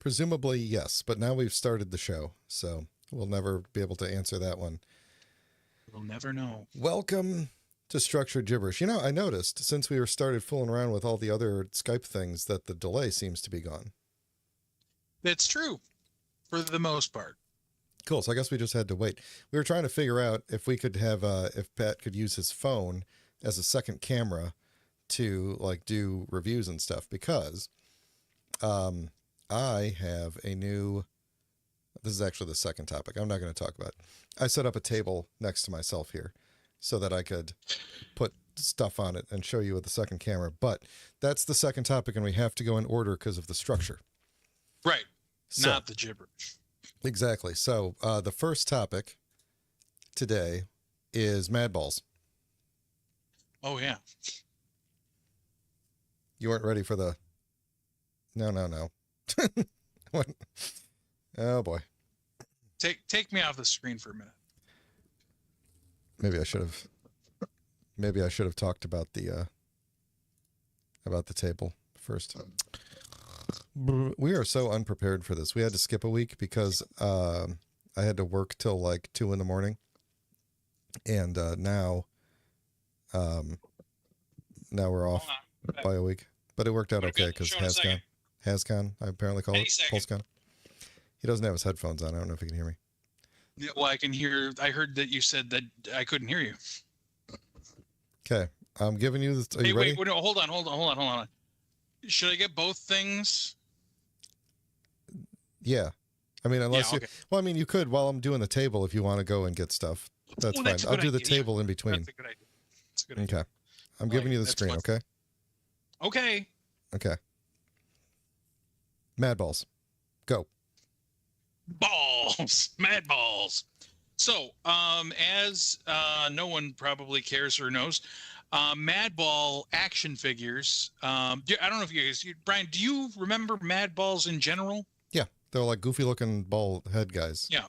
Presumably, yes, but now we've started the show, so we'll never be able to answer that one. We'll never know. Welcome to Structured Gibberish. You know, I noticed since we started fooling around with all the other Skype things that the delay seems to be gone. That's true, for the most part. Cool, so I guess we just had to wait. We were trying to figure out if we could have, if Pat could use his phone as a second camera to, like, do reviews and stuff, because I have a new, this is actually the second topic. I'm not going to talk about it. I set up a table next to myself here so that I could put stuff on it and show you with the second camera. But that's the second topic, and we have to go in order because of the structure. Right. So, not the gibberish. Exactly. So the first topic today is Madballs. Oh, yeah. You weren't ready for the... No. What? Oh, boy. Take me off the screen for a minute. Maybe I should have talked about the table first. We are so unprepared for this. We had to skip a week because I had to work till like 2 a.m. And now we're off by a week. But it worked out okay because Hascon, I apparently call it PulseCon. He doesn't have his headphones on. I don't know if he can hear me. Yeah, well, I can hear. I heard that you said that I couldn't hear you. Okay, I'm giving you the. Are you ready? Wait, no, hold on. Should I get both things? Yeah, I mean, unless okay. Well, I mean, you could while I'm doing the table if you want to go and get stuff. That's fine. I'll do the table in between. That's a good idea. That's a good idea. Okay, I'm giving you the screen. Okay. Okay. Okay. Madballs, go. Balls, Madballs. So, as no one probably cares or knows, Madball action figures. I don't know if you guys, Brian, do you remember Madballs in general? Yeah, they're like goofy-looking ball head guys. Yeah.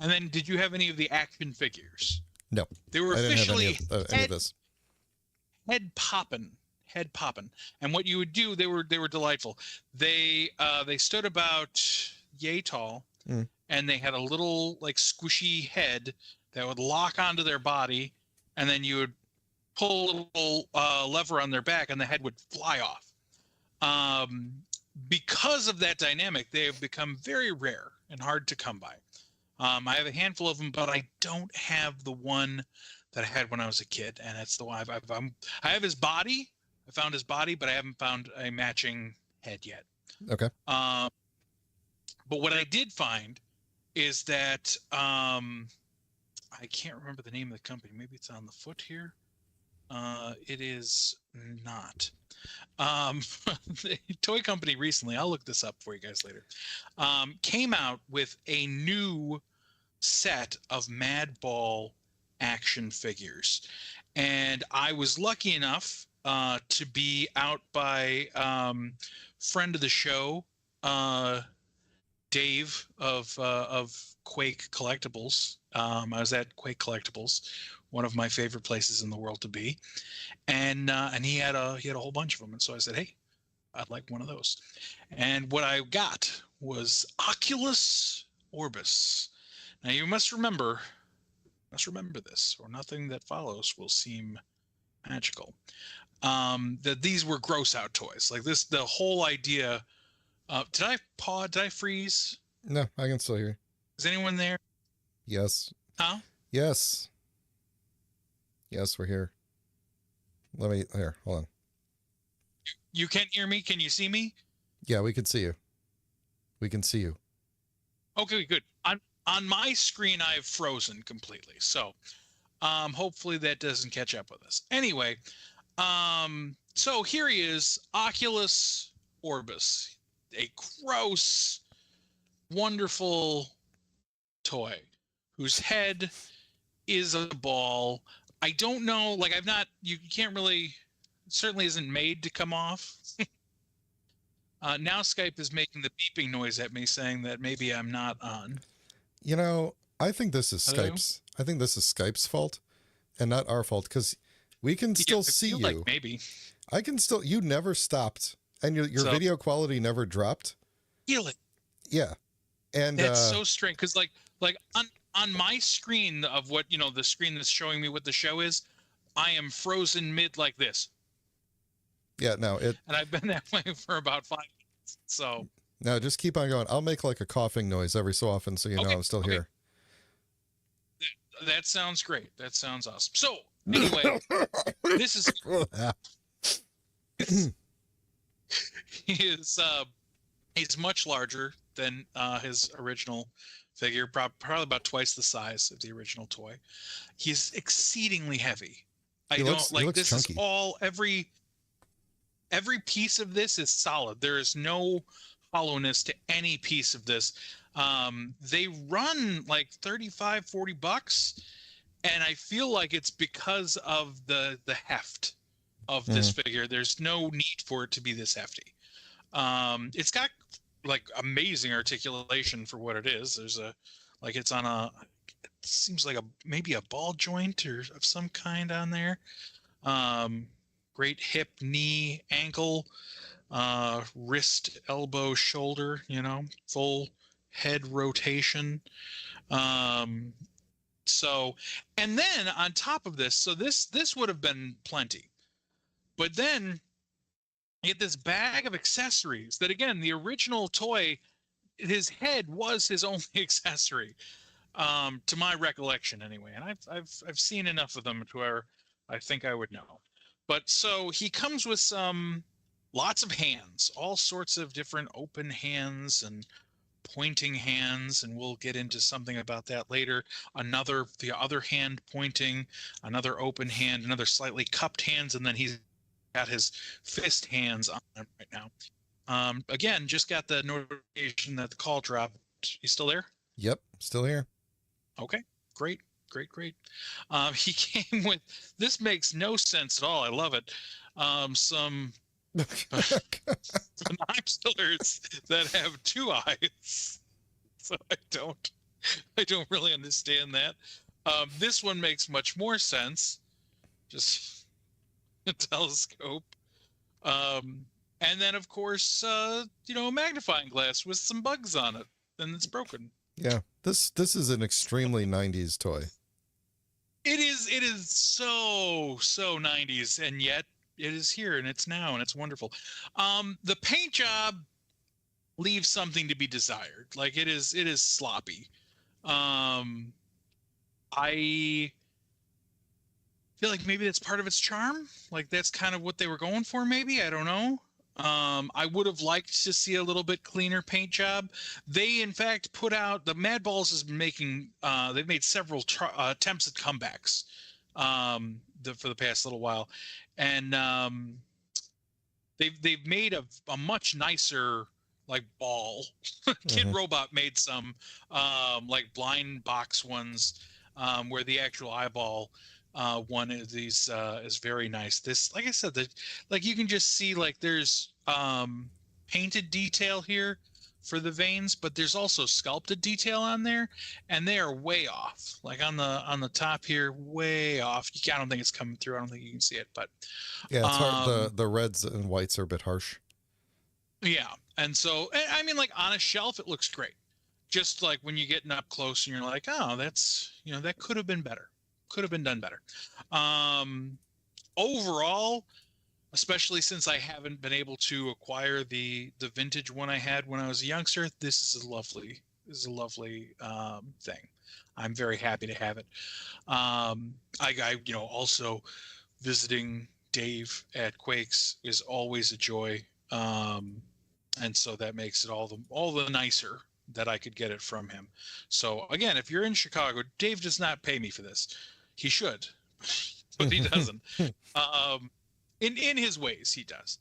And then, did you have any of the action figures? No, they were officially I didn't have any of this. Head popping. And what you would do, they were delightful. They stood about yay tall. And they had a little like squishy head that would lock onto their body, and then you would pull a little lever on their back and the head would fly off. Because of that dynamic, they have become very rare and hard to come by. I have a handful of them, but I don't have the one that I had when I was a kid, and that's the one I have his body. I found his body, but I haven't found a matching head yet. Okay. But what I did find is that I can't remember the name of the company. Maybe it's on the foot here. It is not. The toy company recently, I'll look this up for you guys later, came out with a new set of Madball action figures. And I was lucky enough to be out by friend of the show, Dave of Quake Collectibles. I was at Quake Collectibles, one of my favorite places in the world to be, and he had a whole bunch of them, and so I said, hey, I'd like one of those. And what I got was Oculus Orbis. Now you must remember this, or nothing that follows will seem magical. That these were gross out toys. Like this, the whole idea. Did I freeze? No, I can still hear you. Is anyone there? Yes. Huh? Yes. Yes, we're here. Here, hold on. You can't hear me? Can you see me? Yeah, we can see you. We can see you. Okay, good. On my screen, I've frozen completely. So, hopefully that doesn't catch up with us. Anyway, so here he is, Oculus Orbis, a gross, wonderful toy whose head is a ball. I don't know, like you can't really, certainly isn't made to come off. Now Skype is making the beeping noise at me saying that maybe I'm not on. You know, I think this is Skype's fault and not our fault, because we can still see you. Like maybe. I can still, you never stopped, and your video quality never dropped. Feel it. Yeah. And That's so strange because like on my screen of what the screen that's showing me what the show is, I am frozen mid like this, yeah, no, and I've been that way for about 5 minutes. So no, just keep on going. I'll make like a coughing noise every so often so you know okay, I'm still okay, here. that sounds great. That sounds awesome. So anyway, this is is he's much larger than his original figure, probably about twice the size of the original toy. He's exceedingly heavy. I don't he like looks this is chunky. all every piece of this is solid. There is no hollowness to any piece of this. They run like 35, $40, and I feel like it's because of the heft of this figure. There's no need for it to be this hefty. It's got like amazing articulation for what it is. There's a like it's on a it seems like maybe a ball joint or of some kind on there. Great hip, knee, ankle, wrist, elbow, shoulder, full head rotation. Um, so, and then on top of this, so this would have been plenty. But then you get this bag of accessories that, again, the original toy, his head was his only accessory, to my recollection anyway. And I've seen enough of them to where I think I would know. But so he comes with lots of hands, all sorts of different open hands and pointing hands, and we'll get into something about that later. The other hand pointing, another open hand, another slightly cupped hands, and then he's got his fist hands on him right now. Again, just got the notification that the call dropped. You still there? Yep, still here. Okay, great. He came with, this makes no sense at all. I love it. Some binoculars that have two eyes. So I don't really understand that. This one makes much more sense. Just a telescope. And then of course, a magnifying glass with some bugs on it, and it's broken. Yeah, this is an extremely 90s toy. It is so 90s, and yet it is here and it's now and it's wonderful. The paint job leaves something to be desired. Like it is sloppy. I feel like maybe that's part of its charm. Like that's kind of what they were going for, maybe. I don't know. I would have liked to see a little bit cleaner paint job. They, in fact, put out the Madballs has been making. They've made several attempts at comebacks for the past little while, and they've made a much nicer like ball. Kid Robot made some like blind box ones where the actual eyeball. One of these is very nice. This, like I said, like you can just see like there's painted detail here for the veins, but there's also sculpted detail on there, and they are way off. Like on the top here, way off. I don't think it's coming through. I don't think you can see it, but yeah, it's hard. The reds and whites are a bit harsh. Yeah, and so I mean, like on a shelf, it looks great. Just like when you're getting up close and you're like, oh, that's that could have been better. Could have been done better. Overall, especially since I haven't been able to acquire the vintage one I had when I was a youngster, this is a lovely thing. I'm very happy to have it. I also visiting Dave at Quakes is always a joy, and so that makes it all the nicer that I could get it from him. So again, if you're in Chicago, Dave does not pay me for this. He should, but he doesn't. In his ways, he does.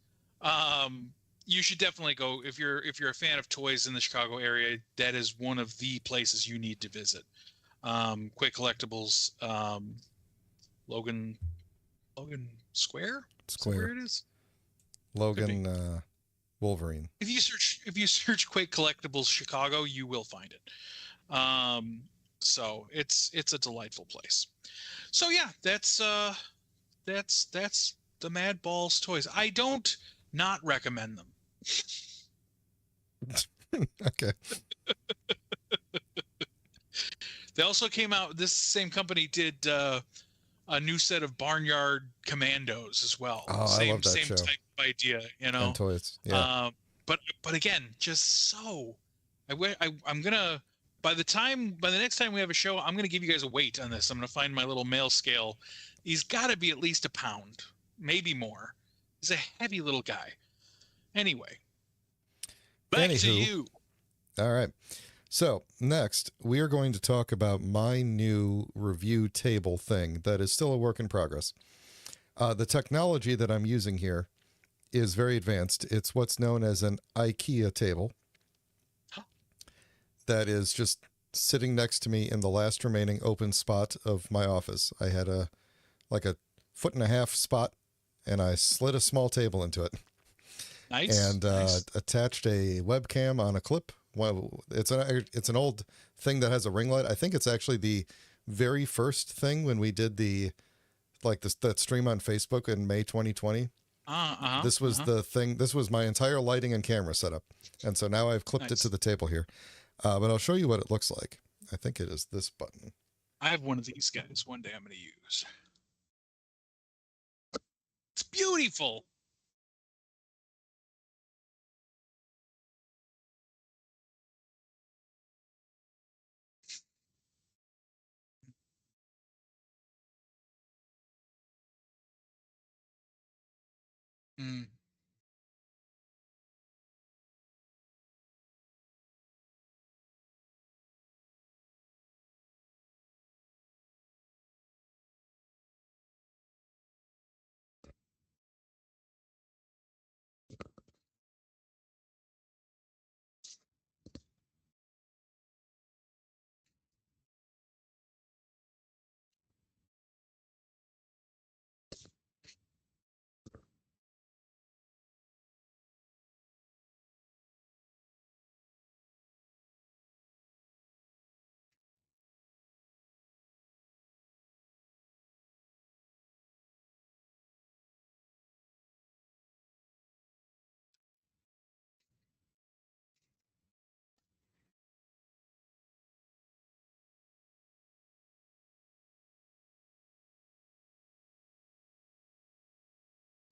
You should definitely go if you're a fan of toys in the Chicago area. That is one of the places you need to visit. Quick Collectibles, Logan Square. Is that where it is? Logan Wolverine. If you search Quick Collectibles Chicago, you will find it. So it's a delightful place. So yeah, that's the Madballs toys. I don't not recommend them. Okay. They also came out. This same company did a new set of Barnyard Commandos as well. Oh, I Same love that same show. type of idea, you And know. toys. Yeah. But again, just so I'm gonna by the next time we have a show, I'm gonna give you guys a weight on this. I'm gonna find my little mail scale. He's got to be at least a pound, maybe more. He's a heavy little guy. Anyway, back to Anywho, you. all right. So, next, we are going to talk about my new review table thing that is still a work in progress. The technology that I'm using here is very advanced. It's what's known as an IKEA table that is just sitting next to me in the last remaining open spot of my office. I had a 1.5 foot spot, and I slid a small table into it. Nice. And nice. attached a webcam on a clip. Well, it's an old thing that has a ring light. I think it's actually the very first thing when we did that stream on Facebook in May 2020. This was the thing. This was my entire lighting and camera setup, and so now I've clipped it to the table here. But I'll show you what it looks like. I think it is this button. I have one of these guys. One day I'm going to use. It's beautiful. Mm.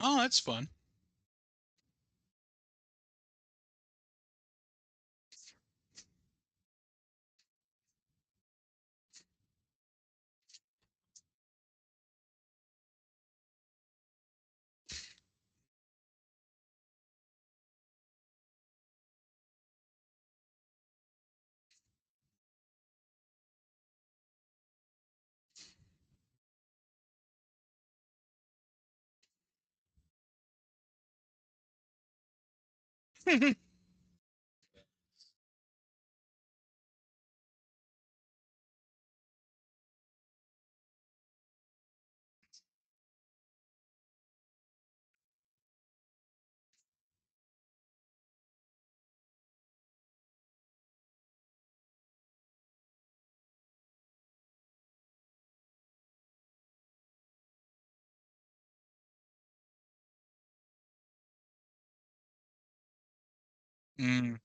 Oh, that's fun. Mm.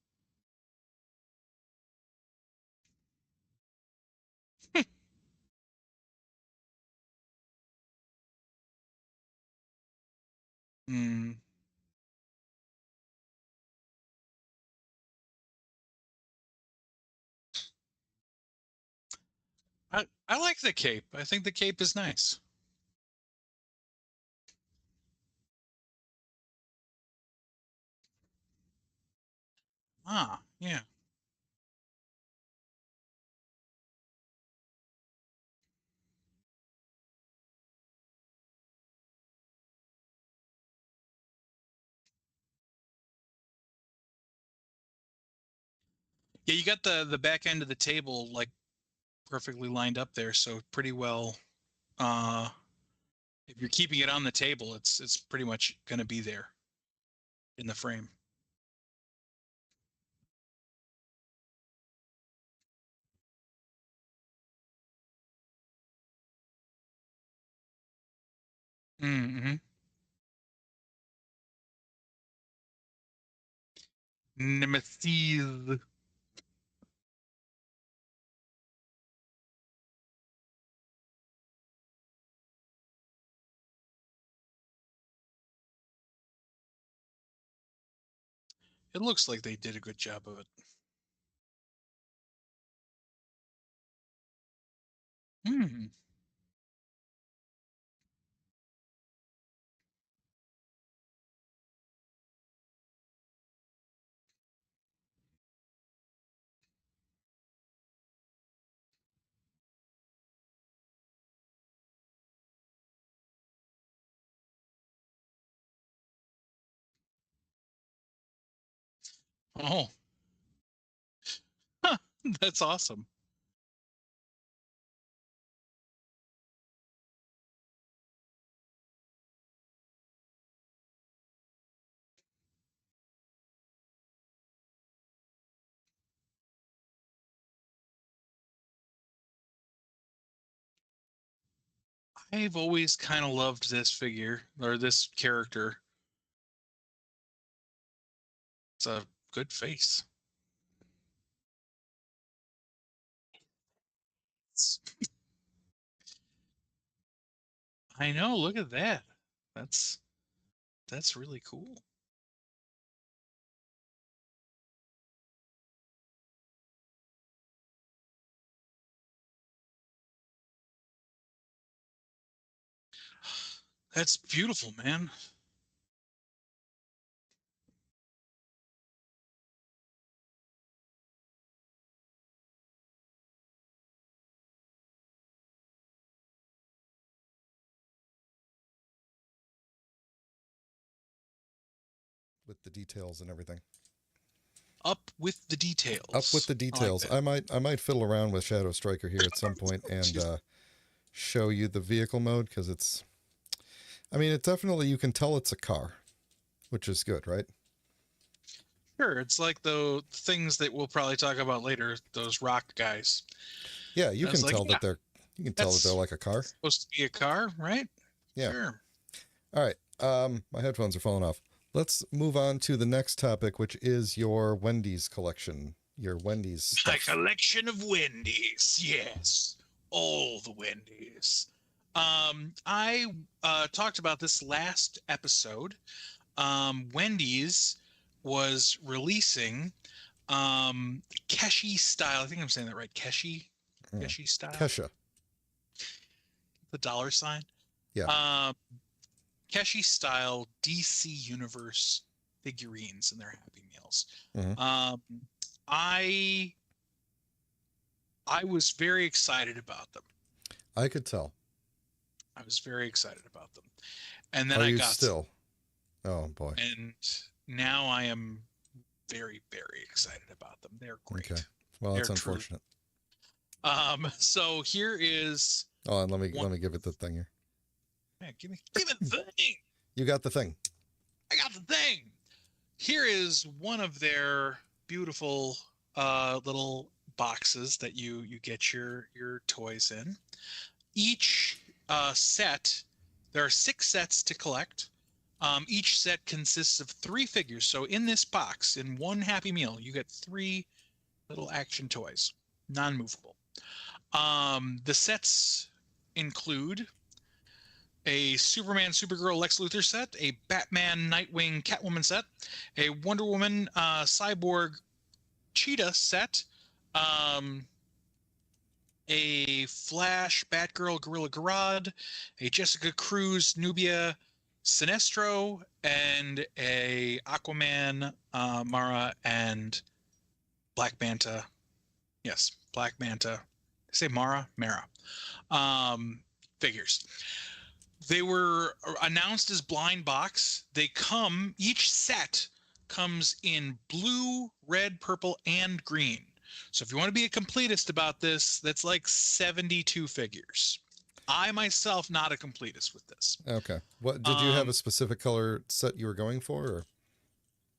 Mm. I like the cape. I think the cape is nice. Yeah. Yeah, you got the back end of the table like perfectly lined up there, so pretty well. Uh, if you're keeping it on the table, it's pretty much going to be there in the frame. Mm-hmm. Nemesis. It looks like they did a good job of it. Hmm. Oh, that's awesome. I've always kind of loved this figure or this character. It's a good face. I know. Look at that. That's that's really cool. That's beautiful, man. With the details and everything. Up with the details. Up with the details. I like I might fiddle around with Shadow Striker here at some point and show you the vehicle mode because it's. I mean, it definitely you can tell it's a car, which is good, right? Sure, it's like the things that we'll probably talk about later. Those rock guys. Yeah, you can Like, tell that they're. You can tell that they're like a car. Supposed to be a car, right? Yeah. Sure. All right. My headphones are falling off. Let's move on to the next topic, which is your Wendy's collection. Your Wendy's stuff. My collection of Wendy's. Yes, all the Wendy's. I talked about this last episode. Wendy's was releasing Keshi style. I think I'm saying that right. Keshi style. Kesha. The dollar sign. Yeah. Keshi style DC Universe figurines and their Happy Meals. Mm-hmm. I was very excited about them. I could tell. I was very excited about them. And then Are I you got still? Oh boy. And now I am very, very excited about them. They're great. Okay. Well, that's unfortunate. So here is. Oh, and let me give it the thing here. Man, give it the thing. You got the thing. I got the thing. Here is one of their beautiful little boxes that you get your toys in. Each set, there are 6 sets to collect. Each set consists of 3 figures. So in this box, in one Happy Meal, you get 3 little action toys, non-movable. The sets include a Superman, Supergirl, Lex Luthor set, a Batman, Nightwing, Catwoman set, a Wonder Woman, Cyborg, Cheetah set, a Flash, Batgirl, Gorilla Grodd, a Jessica Cruz, Nubia, Sinestro, and a Aquaman, Mara, and Black Manta. Yes, Black Manta. Say Mara? Figures. They were announced as blind box. Each set comes in blue, red, purple, and green. So if you want to be a completist about this, that's like 72 figures. I myself not a completist with this. Okay. What did you have a specific color set you were going for? Or?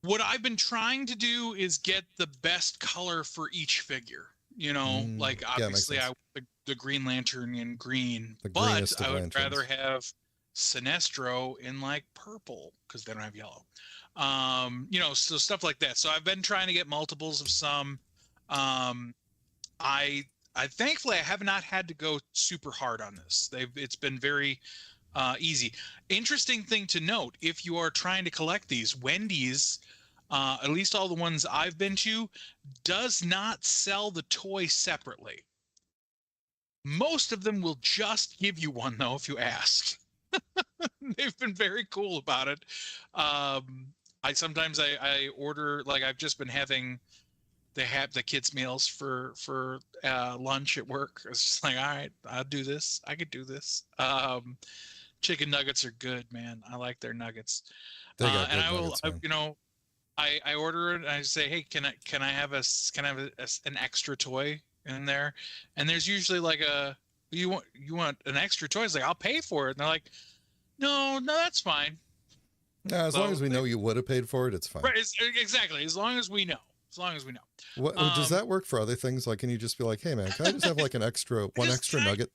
What I've been trying to do is get the best color for each figure. You know, like obviously I the Green Lantern in green, but I would rather have Sinestro in like purple because they don't have yellow. So stuff like that. So I've been trying to get multiples of some. Um, I thankfully I have not had to go super hard on this. It's been very easy. Interesting thing to note, if you are trying to collect these, Wendy's, at least all the ones I've been to, does not sell the toy separately. Most of them will just give you one though if you ask. They've been very cool about it. I sometimes I order, like I've just been having the kids meals for lunch at work. It's just like, all right, I'll do this. I could do this. Chicken nuggets are good, man. I like their nuggets. They got And good I will, nuggets, man. I order it and I say, hey, can I have an extra toy in there? And there's usually like you want an extra toy? It's like, I'll pay for it. And they're like, no, that's fine. Yeah, as long as we know you would have paid for it, it's fine. Right, exactly. As long as we know. As long as we know. What does that work for other things? Like, can you just be like, hey man, can I just have like one extra nugget?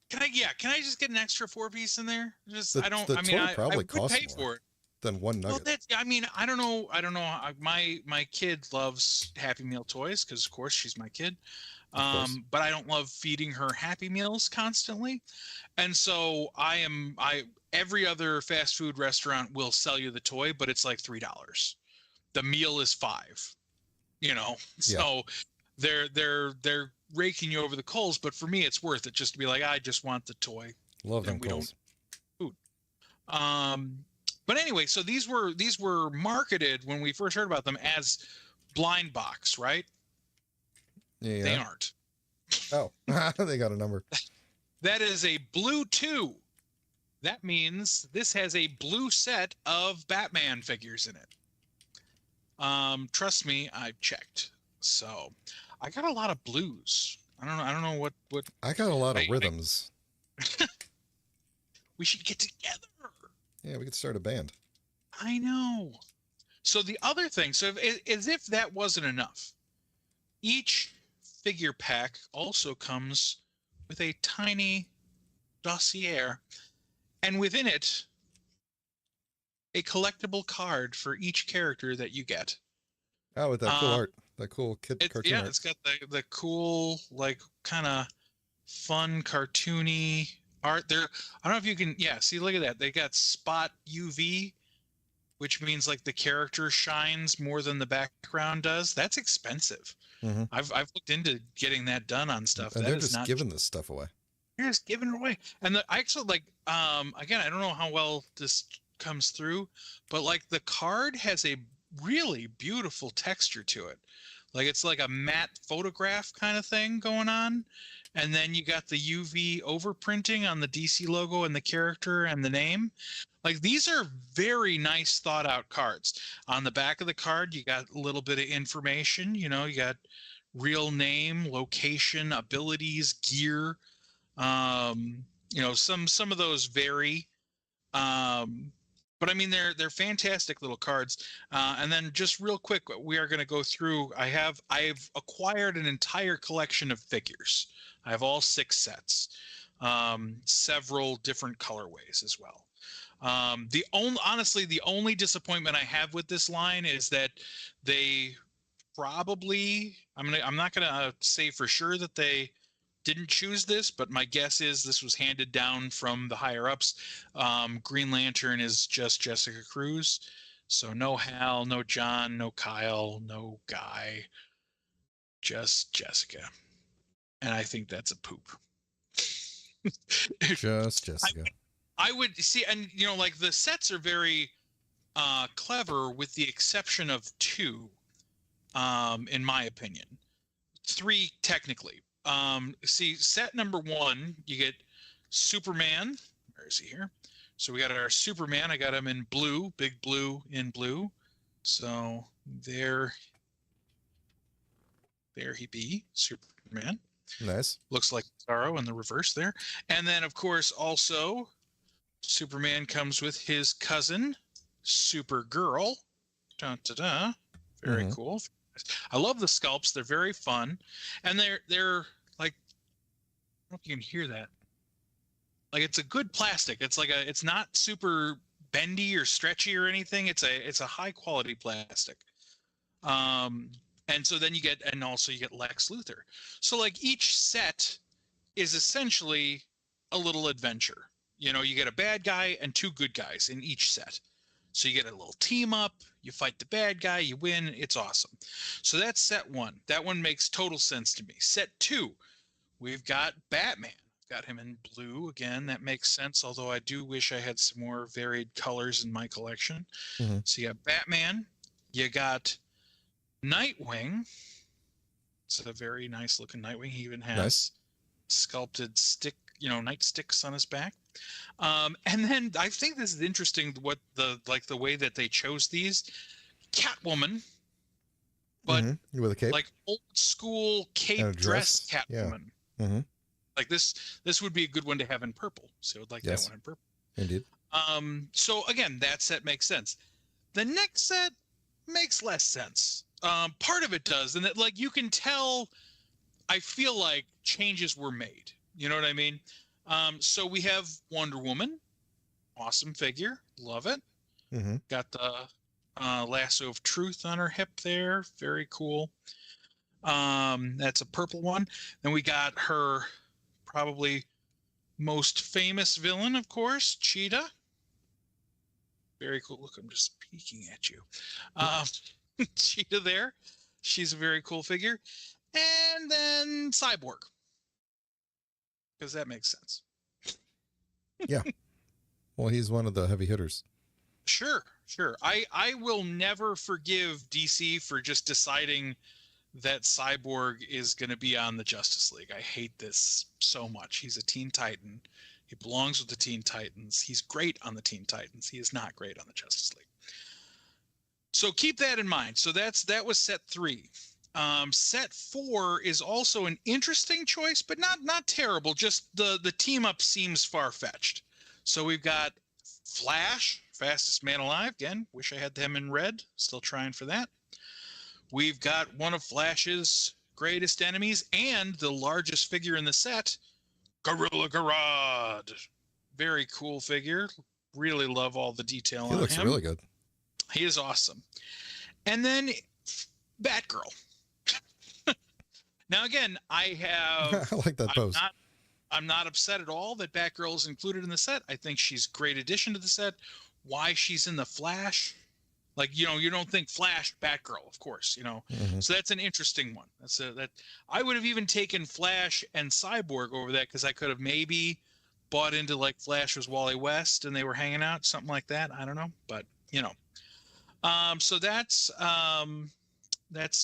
Can I just get an extra 4-piece in there? Just I probably would costs pay more for it than one nugget. Well, I don't know. My kid loves Happy Meal toys because of course she's my kid. But I don't love feeding her Happy Meals constantly. And so every other fast food restaurant will sell you the toy, but it's like $3. The meal is $5. So they're raking you over the coals, but for me it's worth it just to be like, I just want the toy. Love them coals. Food. But anyway, so these were marketed when we first heard about them as blind box, right? Yeah. They aren't. Oh, they got a number. That is a blue 2. That means this has a blue set of Batman figures in it. Trust me, I've checked. So I got a lot of blues. I don't know what I got a lot of rhythms. We should get together. Yeah, we could start a band. I know. So the other thing, as if that wasn't enough, each figure pack also comes with a tiny dossier, and within it a collectible card for each character that you get. Oh, with that cool art, that cool cartoon art. It's got the cool, like, kind of fun cartoony art there. I don't know if you can, see, look at that. They got spot UV, which means like the character shines more than the background does. That's expensive. Mm-hmm. I've looked into getting that done on stuff. And they're just giving this stuff away. They're just giving it away. And I actually like, again, I don't know how well this comes through, but like the card has a really beautiful texture to it. Like it's like a matte photograph kind of thing going on. And then you got the UV overprinting on the DC logo and the character and the name. Like these are very nice thought out cards. On the back of the card, you got a little bit of information. You got real name, location, abilities, gear. Some of those vary. But I mean, they're fantastic little cards. And then just real quick, we are going to go through. I've acquired an entire collection of figures. I have all 6 sets, several different colorways as well. Honestly, the only disappointment I have with this line is that they probably, I'm not gonna say for sure that they didn't choose this, but my guess is this was handed down from the higher ups. Green Lantern is just Jessica Cruz, so no Hal, no John, no Kyle, no Guy, just Jessica, and I think that's a poop. Just Jessica. I would see, and like the sets are very clever, with the exception of 2, in my opinion. 3 technically. See, set number 1, you get Superman. Where is he here? So we got our Superman. I got him in blue, big blue in blue. So there he be, Superman. Nice. Looks like Zorro in the reverse there. And then, of course, also Superman comes with his cousin, Supergirl. Dun, da, da. Very cool. I love the sculpts. They're very fun. And they're like, I don't know if you can hear that. Like, it's a good plastic. It's like it's not super bendy or stretchy or anything. It's a high quality plastic. And so then you get Lex Luthor. So like each set is essentially a little adventure. You know, you get a bad guy and 2 good guys in each set. So you get a little team up, you fight the bad guy, you win. It's awesome. So that's set 1. That one makes total sense to me. Set 2, we've got Batman. Got him in blue again. That makes sense. Although I do wish I had some more varied colors in my collection. Mm-hmm. So you got Batman. You got Nightwing. It's a very nice looking Nightwing. He even has sculpted nightsticks on his back. And then I think this is interesting. What the way that they chose these. Catwoman, but with a cape, like old school cape dress Catwoman. Yeah. Mm-hmm. Like this would be a good one to have in purple. So I would like that one in purple. Indeed. So again, that set makes sense. The next set makes less sense. Part of it does, and that like you can tell. I feel like changes were made. You know what I mean? So we have Wonder Woman, awesome figure, love it. Mm-hmm. Got the lasso of truth on her hip there, very cool. That's a purple one. Then we got her probably most famous villain, of course, Cheetah. Very cool. Look, I'm just peeking at you. Cheetah there. She's a very cool figure. And then Cyborg. Because that makes sense. Yeah. Well, he's one of the heavy hitters. Sure. I will never forgive DC for just deciding that Cyborg is going to be on the Justice League. I hate this so much. He's a Teen Titan. He belongs with the Teen Titans. He's great on the Teen Titans. He is not great on the Justice League. So keep that in mind. So that was set 3. Set 4 is also an interesting choice, but not terrible. Just the team up seems far-fetched. So we've got Flash, fastest man alive. Again, wish I had him in red. Still trying for that. We've got one of Flash's greatest enemies and the largest figure in the set, Gorilla Grodd. Very cool figure. Really love all the detail on him. He looks really good. He is awesome. And then Batgirl. Now, again, I like that pose. I'm not upset at all that Batgirl is included in the set. I think she's a great addition to the set. Why she's in the Flash? Like, you don't think Flash, Batgirl, of course, Mm-hmm. So that's an interesting one. That I would have even taken Flash and Cyborg over that because I could have maybe bought into like Flash was Wally West and they were hanging out, something like that. I don't know, but so that's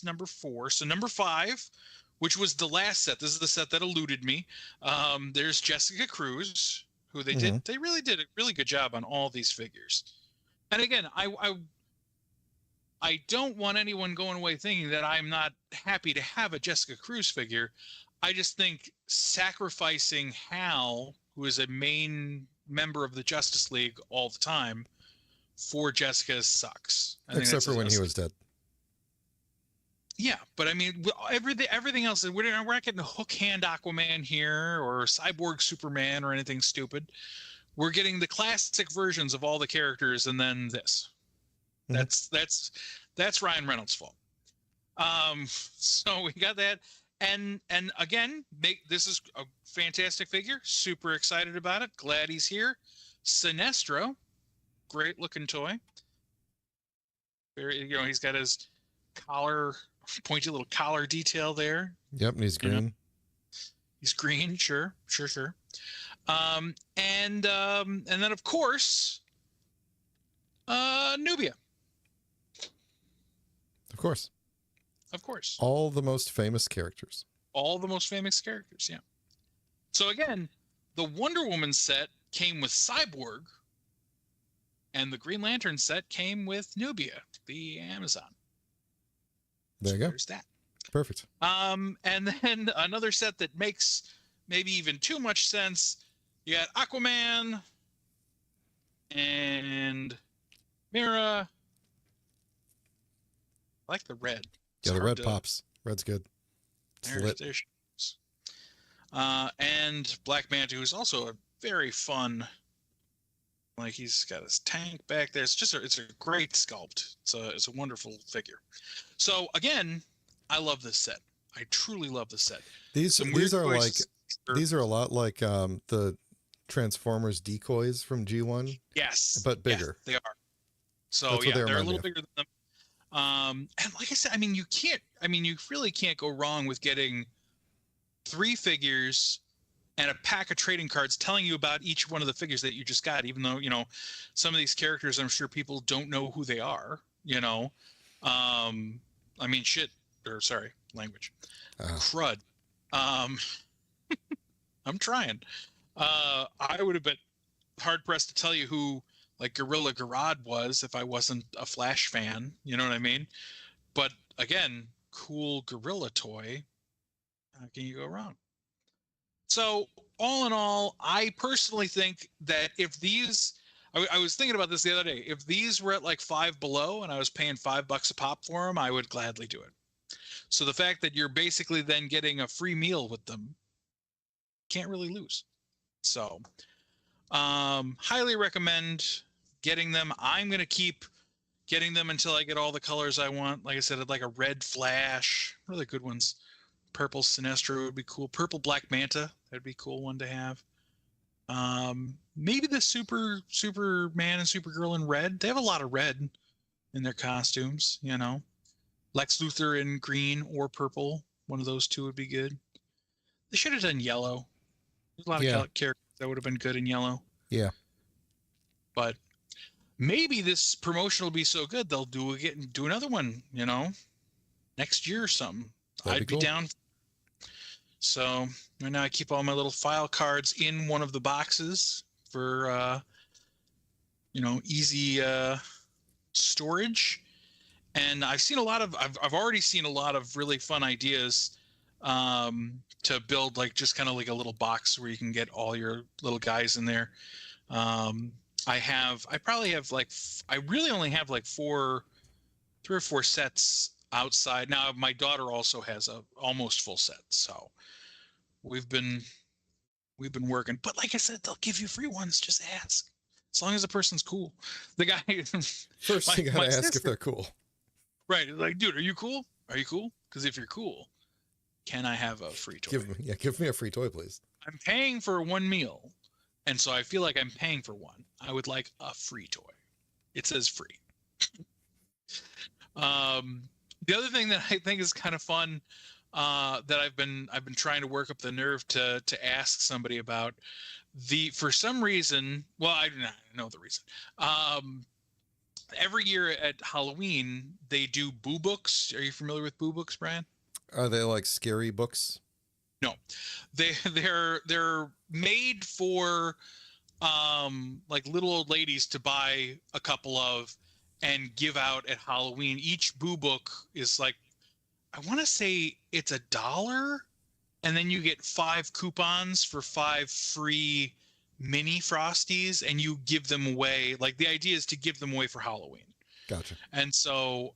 number 4. So number 5, which was the last set. This is the set that eluded me. There's Jessica Cruz, who they really did a really good job on all these figures. And again, I don't want anyone going away thinking that I'm not happy to have a Jessica Cruz figure. I just think sacrificing Hal, who is a main member of the Justice League all the time, for Jessica sucks. Except for when he was dead. Yeah, but I mean, everything else, we're not getting a hook hand Aquaman here or Cyborg Superman or anything stupid. We're getting the classic versions of all the characters, and then this. Mm-hmm. That's Ryan Reynolds' fault. So we got that, and again, this is a fantastic figure. Super excited about it. Glad he's here. Sinestro, great looking toy. Very, he's got his collar, pointy little collar detail there. Yep, and he's green. He's green, sure. And then of course, Nubia. Of course. All the most famous characters. Yeah. So again, the Wonder Woman set came with Cyborg, and the Green Lantern set came with Nubia, the Amazon. There you go. There's that. Perfect. And then another set that makes maybe even too much sense. You got Aquaman and Mira. I like the red. The red pops. Red's good. There she is. And Black Manta, who's also a very fun Like he's got his tank back there. It's a great sculpt. It's a wonderful figure. So again, I love this set. I truly love this set. These are like these are a lot like the Transformers decoys from G1. Yes, but bigger. Yes, they are. So yeah, they're a little bigger than them. And like I said, I mean, you really can't go wrong with getting 3 figures and a pack of trading cards telling you about each one of the figures that you just got, even though, some of these characters, I'm sure people don't know who they are, I mean, language. Crud. I'm trying. I would have been hard pressed to tell you who like Gorilla Garad was if I wasn't a Flash fan, you know what I mean? But again, cool gorilla toy. How can you go wrong? So all in all, I personally think that if these, I was thinking about this the other day, if these were at like Five Below and I was paying $5 a pop for them, I would gladly do it. So the fact that you're basically then getting a free meal with them, can't really lose. So highly recommend getting them. I'm going to keep getting them until I get all the colors I want. Like I said, I'd like a red Flash, really good ones. Purple Sinestro would be cool. Purple Black Manta, that'd be a cool one to have. Maybe the Superman and Supergirl in red. They have a lot of red in their costumes, Lex Luthor in green or purple. One of those two would be good. They should have done yellow. There's a lot of characters that would have been good in yellow. Yeah. But maybe this promotion will be so good they'll do another one, next year or something. I'd be down. So right now I keep all my little file cards in one of the boxes for easy storage. And I've already seen a lot of really fun ideas to build like just kind of like a little box where you can get all your little guys in there. I really only have like 3 or 4 sets outside. Now my daughter also has a almost full set, so we've been working. But like I said, they'll give you free ones. Just ask, as long as the person's cool. The guy first you gotta ask if they're cool. Right, like, dude, are you cool? Are you cool? Because if you're cool, can I have a free toy? Give me a free toy, please. I'm paying for 1 meal, and so I feel like I'm paying for one. I would like a free toy. It says free. The other thing that I think is kind of fun, that I've been trying to work up the nerve to ask somebody about, for some reason, well, I don't know the reason. Every year at Halloween they do boo books. Are you familiar with boo books, Brian? Are they like scary books? No, they're made for like little old ladies to buy a couple of and give out at Halloween. Each boo book is like, I want to say it's $1, and then you get 5 coupons for 5 free mini Frosties, and you give them away. Like the idea is to give them away for Halloween. Gotcha. And so,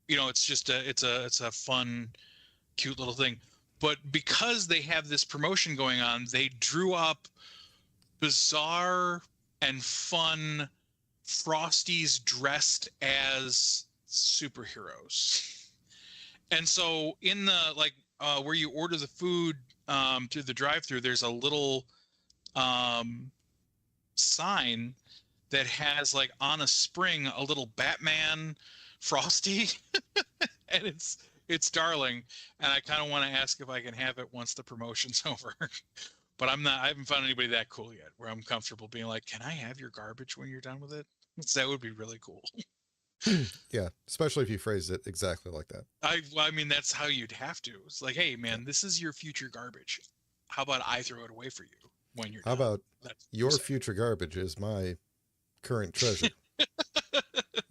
it's just it's a fun, cute little thing. But because they have this promotion going on, they drew up bizarre and fun Frosties dressed as superheroes. And so in the where you order the food through the drive-thru, there's a little sign that has like on a spring a little Batman Frosty, and it's darling. And I kind of want to ask if I can have it once the promotion's over. But I haven't found anybody that cool yet where I'm comfortable being like, can I have your garbage when you're done with it? That would be really cool. Yeah, especially if you phrased it exactly like that. I mean, that's how you'd have to. It's like, hey, man, this is your future garbage. How about I throw it away for you when you're done? How about your future garbage is my current treasure?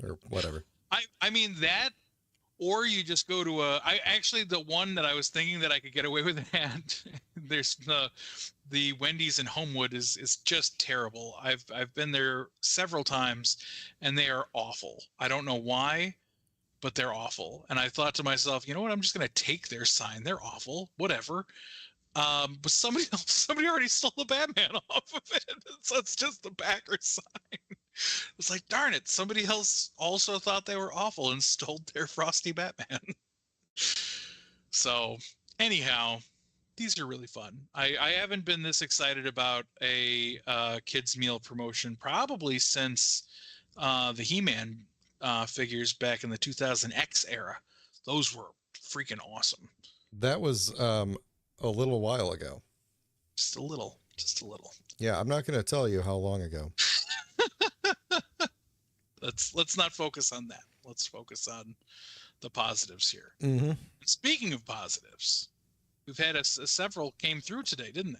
Or whatever. I mean that, or you just go to the one that I was thinking that I could get away with at, there's the Wendy's in Homewood is just terrible. I've been there several times, and they are awful. I don't know why, but they're awful. And I thought to myself, you know what? I'm just going to take their sign. They're awful. Whatever. But somebody already stole the Batman off of it. So it's just the backer sign. It's like, darn it, somebody else also thought they were awful and stole their Frosty Batman. So anyhow, these are really fun. I haven't been this excited about a kids meal promotion probably since the He-Man figures back in the 2000X era. Those were freaking awesome. That was a little while ago. Just a little. Yeah, I'm not going to tell you how long ago. Let's not focus on that. Let's focus on the positives here. Mm-hmm. Speaking of positives, we've had several came through today, didn't they?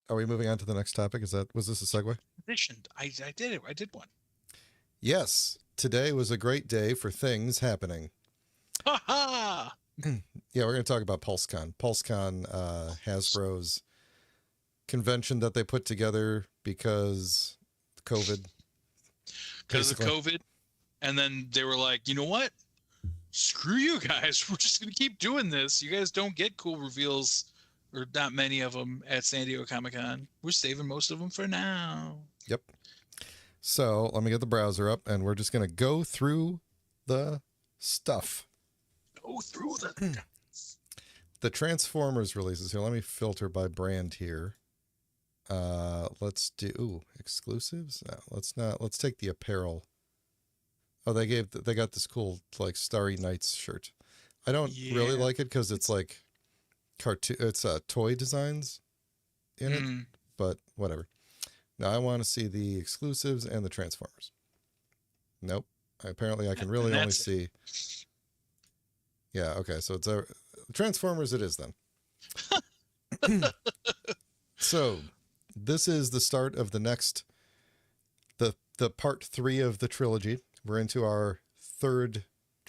Are we moving on to the next topic? Was this a segue? Editioned. I did it. I did one. Yes. Today was a great day for things happening. Ha ha! Yeah, we're going to talk about PulseCon. PulseCon, Hasbro's convention that they put together because COVID. Because of COVID. And then they were like, you know what? Screw you guys. We're just going to keep doing this. You guys don't get cool reveals, or not many of them, at San Diego Comic-Con. We're saving most of them for now. Yep. So let me get the browser up, and we're just going to go through the stuff. Go through the The Transformers releases here. Let me filter by brand here. Let's do exclusives. No, let's not. Let's take the apparel. Oh, they got this cool like Starry Nights shirt. I don't really like it because it's like cartoon. It's toy designs in it, but whatever. Now I want to see the exclusives and the Transformers. Nope. Apparently, I can really only see. Yeah. Okay. So it's Transformers. It is then. So this is the start of the next, the part 3 of the trilogy. We're into our third.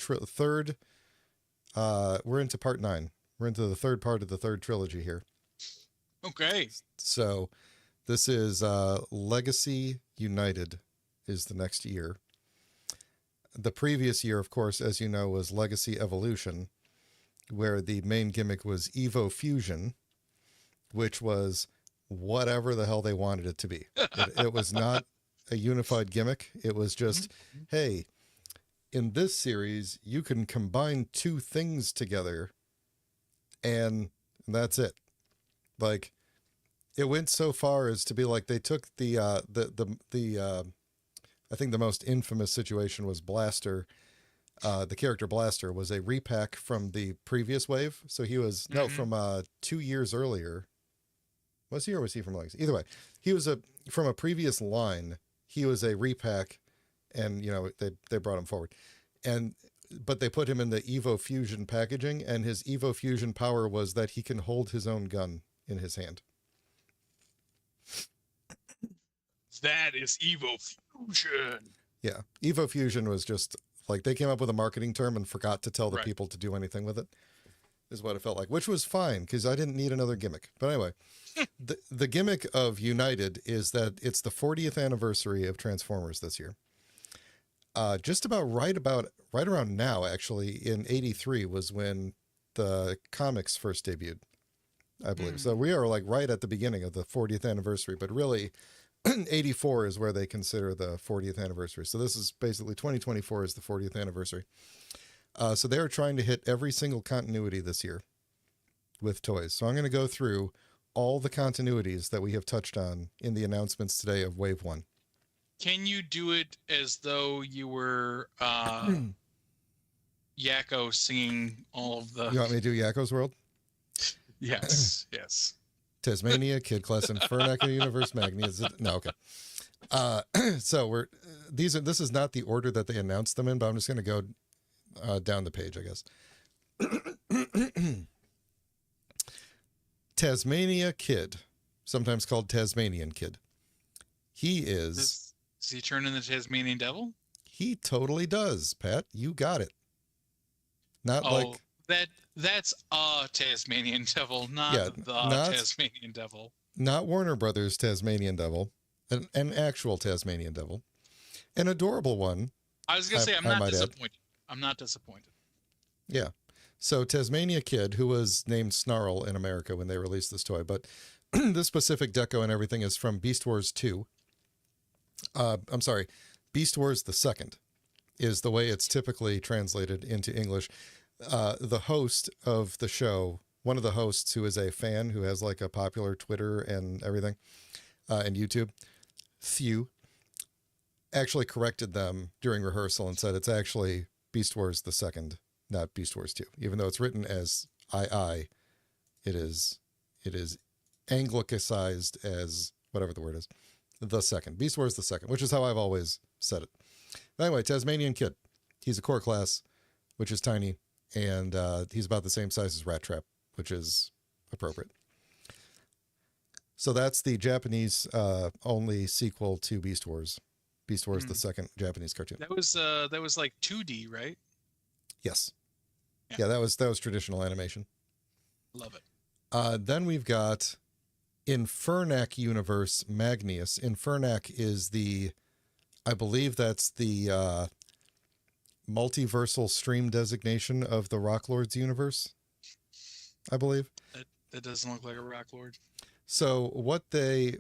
We're into part 9. We're into the third part of the third trilogy here. Okay. So this is Legacy United is the next year. The previous year, of course, as you know, was Legacy Evolution, where the main gimmick was Evo Fusion, which was whatever the hell they wanted it to be. It was not a unified gimmick. It was just, hey, in this series, you can combine 2 things together, and that's it. Like, it went so far as to be like they took the I think the most infamous situation was Blaster. The character Blaster was a repack from the previous wave. So he was from 2 years earlier. Was he, or was he from Legacy? Either way, he was from a previous line. He was a repack, and they brought him forward, but they put him in the Evo Fusion packaging, and his Evo Fusion power was that he can hold his own gun in his hand. That is Evo Fusion. Yeah, Evo Fusion was just like they came up with a marketing term and forgot to tell the people to do anything with it. Is what it felt like, which was fine because I didn't need another gimmick. But anyway, the gimmick of United is that it's the 40th anniversary of Transformers this year. Just about right around now, actually, in '83 was when the comics first debuted, I believe. So we are like right at the beginning of the 40th anniversary, but really 84 is where they consider the 40th anniversary. So this is basically 2024 is the 40th anniversary. So they're trying to hit every single continuity this year with toys. So I'm going to go through all the continuities that we have touched on in the announcements today of Wave 1. Can you do it as though you were Yakko singing all of the... You want me to do Yakko's World? Yes, yes. Tasmania, Kid Class, Infernacle Universe, Magnia. No, okay. So this is not the order that they announced them in, but I'm just going to go down the page, I guess. Tasmania Kid, sometimes called Tasmanian Kid. He is... Does he turn into the Tasmanian Devil? He totally does, Pat. You got it. Not like... That's a Tasmanian Devil, not Tasmanian Devil. Not Warner Brothers Tasmanian Devil. An actual Tasmanian Devil. An adorable one. I was going to say, I'm not disappointed. I'm not disappointed. Yeah. So Tasmania Kid, who was named Snarl in America when they released this toy, but this specific deco and everything is from Beast Wars 2. I'm sorry, Beast Wars the Second is the way it's typically translated into English. The host of the show, one of the hosts who is a fan who has like a popular Twitter and everything, and YouTube, Thew, actually corrected them during rehearsal and said it's actually Beast Wars the Second, not Beast Wars 2. Even though it's written as II, it is anglicized as whatever the word is, the second. Beast Wars the Second, which is how I've always said it. But anyway, Tasmanian Kid. He's a core class, which is tiny, and he's about the same size as Rat Trap, which is appropriate. So that's the Japanese only sequel to Beast Wars. Beast Wars, the second Japanese cartoon. That was like 2D, right? Yes. Yeah, that was traditional animation. Love it. Then we've got Infernac Universe Magnius. Infernac is I believe that's the multiversal stream designation of the Rock Lords universe, I believe. That doesn't look like a Rock Lord. So what they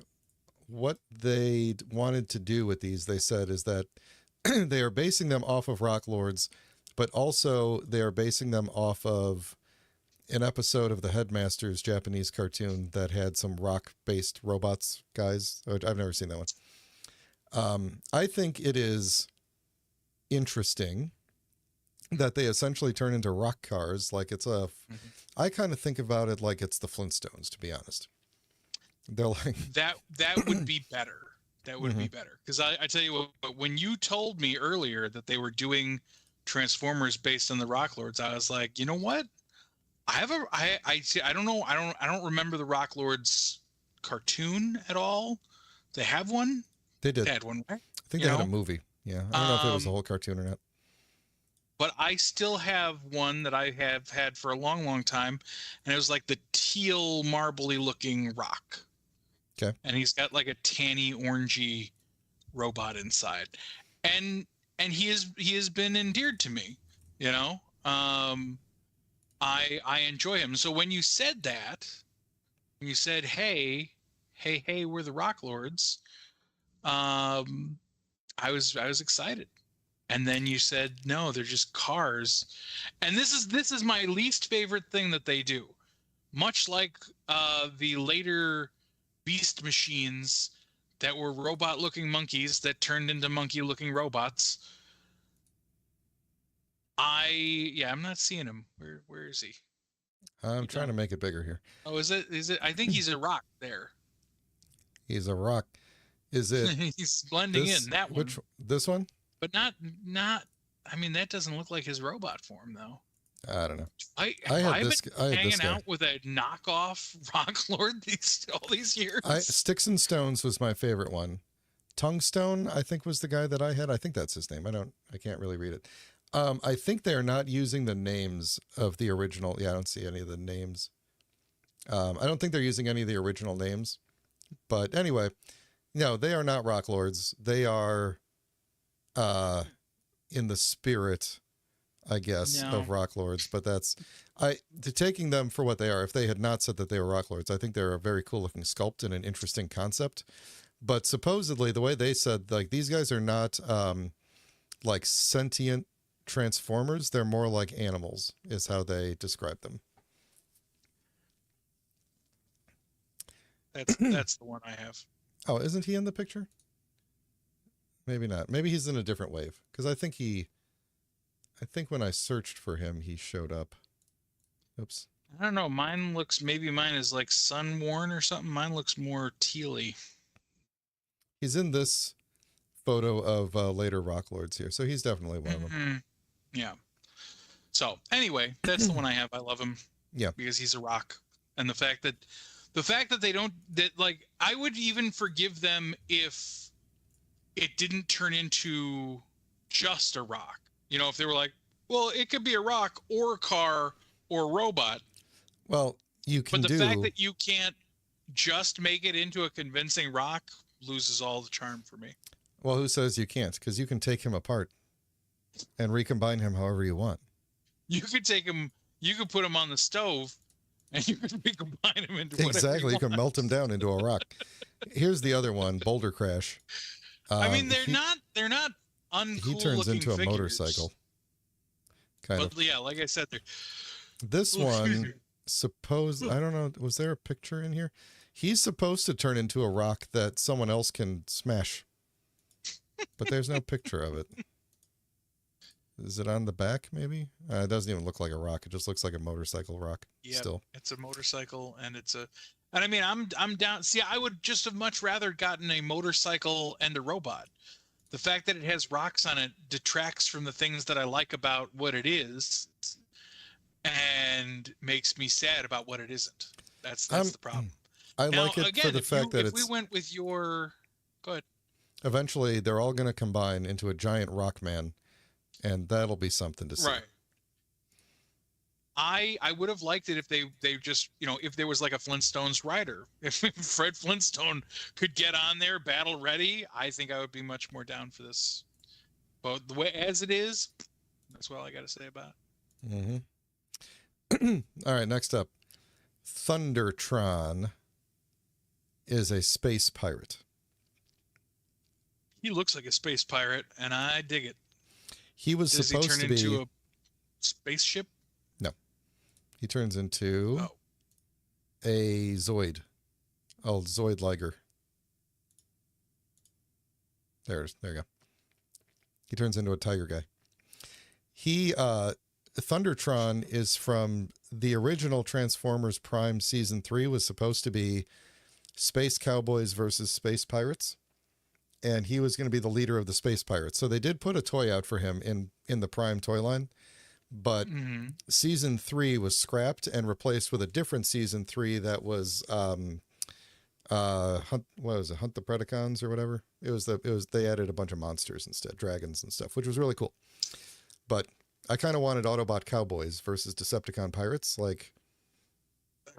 wanted to do with these, they said, is that they are basing them off of Rock Lords, but also they are basing them off of an episode of the Headmasters Japanese cartoon that had some rock-based robots guys. I've never seen that one. I think it is interesting that they essentially turn into rock cars. Like it's I kind of think about it like it's the Flintstones, to be honest. They're like that would be better. That would be better. Because I tell you what, when you told me earlier that they were doing Transformers based on the Rock Lords, I was like, you know what? I don't know. I don't remember the Rock Lords cartoon at all. They have one. They did. They had one, right? I think they had a movie. Yeah, I don't know if it was a whole cartoon or not. But I still have one that I have had for a long, long time, and it was like the teal, marbly looking rock. Okay. And he's got like a tanny, orangey robot inside, and he has been endeared to me. You know, I enjoy him. So when you said that, when you said, hey, we're the Rock Lords, I was excited. And then you said, no, they're just cars. And this is my least favorite thing that they do. Much like the later Beast machines that were robot-looking monkeys that turned into monkey-looking robots. I'm not seeing him. Where is he? I'm trying to make it bigger here. Oh, is it? I think he's a rock there. He's a rock. Is it? He's blending in that one. This one? But not. I mean, that doesn't look like his robot form, though. I don't know. I've been hanging out with a knockoff Rock Lord all these years. Sticks and Stones was my favorite one. Tungstone, I think, was the guy that I had. I think that's his name. I can't really read it. I think they're not using the names of the original. Yeah, I don't see any of the names. I don't think they're using any of the original names. But anyway, no, they are not Rock Lords. They are in the spirit, I guess, of Rock Lords. But taking them for what they are. If they had not said that they were Rock Lords, I think they're a very cool looking sculpt and an interesting concept. But supposedly the way they said, like, these guys are not like sentient Transformers, they're more like animals, is how they describe them. That's the one I have. Oh, isn't he in the picture? Maybe not. Maybe he's in a different wave. Because I think when I searched for him, he showed up. Oops. I don't know. Mine is like sun worn or something. Mine looks more tealy. He's in this photo of later Rock Lords here, so he's definitely one of them. Yeah. So anyway, that's the one I have. I love him. Yeah. Because he's a rock, and the fact that they don't, like, I would even forgive them if it didn't turn into just a rock. You know, if they were like, well, it could be a rock or a car or a robot. Well, you can. But the fact that you can't just make it into a convincing rock loses all the charm for me. Well, who says you can't? Because you can take him apart and recombine him however you want. You could take him You could put them on the stove, and you could recombine them into whatever Exactly. You can want. melt him down into a rock. Here's the other one, Boulder Crash. I mean, they're not uncool He turns looking into a figures, motorcycle. Kind but of. yeah, like I said, they're This one, I don't know, was there a picture in here? He's supposed to turn into a rock that someone else can smash. But there's no picture of it. Is it on the back, maybe? It doesn't even look like a rock. It just looks like a motorcycle rock. yeah, Still. it's a motorcycle, and I mean, I'm down. See, I would just have much rather gotten a motorcycle and a robot. The fact that it has rocks on it detracts from the things that I like about what it is, and makes me sad about what it isn't. That's the problem. I Now, like it again, for the fact that if we went with your, go ahead. eventually they're all going to combine into a giant rock man, and that'll be something to see. Right. I would have liked it if they just, if there was like a Flintstones rider. If Fred Flintstone could get on there, battle ready, I think I would be much more down for this. But the way as it is, that's all I got to say about it. Mm-hmm. All right, next up. Thundertron is a space pirate. He looks like a space pirate, and I dig it. He was Does supposed he turn to be into a spaceship? No. He turns into a Zoid. Oh, Zoid Liger. There you go. He turns into a tiger guy. Thundertron is from the original Transformers Prime Season 3, was supposed to be Space Cowboys versus Space Pirates. And he was going to be the leader of the Space Pirates. So they did put a toy out for him in the Prime toy line. But Season 3 was scrapped and replaced with a different Season 3 that was Hunt the Predacons or whatever. They added a bunch of monsters instead, dragons and stuff, which was really cool. But I kind of wanted Autobot Cowboys versus Decepticon Pirates. I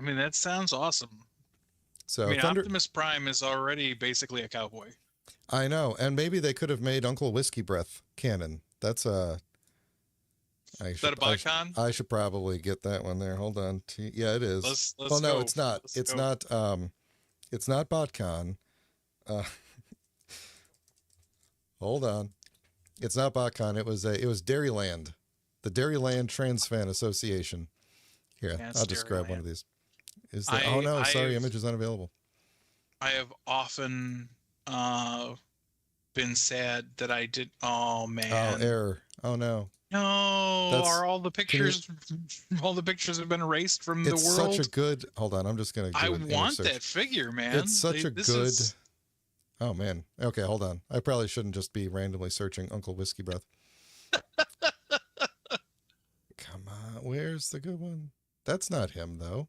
mean, that sounds awesome. So Optimus Prime is already basically a cowboy. I know, and maybe they could have made Uncle Whiskey Breath canon. That's Is that a BotCon? I should probably get that one there. Hold on. Yeah, it is. Let's no, go. it's not. It's not BotCon. Hold on. It's not BotCon. It was Dairyland. The Dairyland Trans Fan Association. Here, I'll just grab one of these. Image is unavailable. I have often been sad that I did. Oh man. Oh, error. Oh no. No, are all the pictures all the pictures have been erased from the world? It's such a good. Hold on, I'm just gonna. I want that figure, man. It's such a good. Oh man. Okay, hold on. I probably shouldn't just be randomly searching Uncle Whiskey Breath. Come on, where's the good one? That's not him though.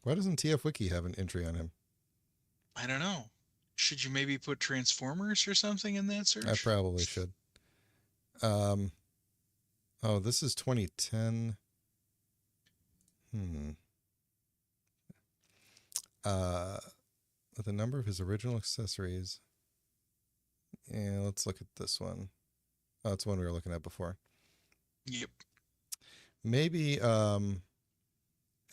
Why doesn't TF Wiki have an entry on him? I don't know. Should you maybe put Transformers or something in that search? I probably should. Oh, this is 2010. With the number of his original accessories. Yeah, let's look at this one. Oh, it's one we were looking at before. Yep. Maybe,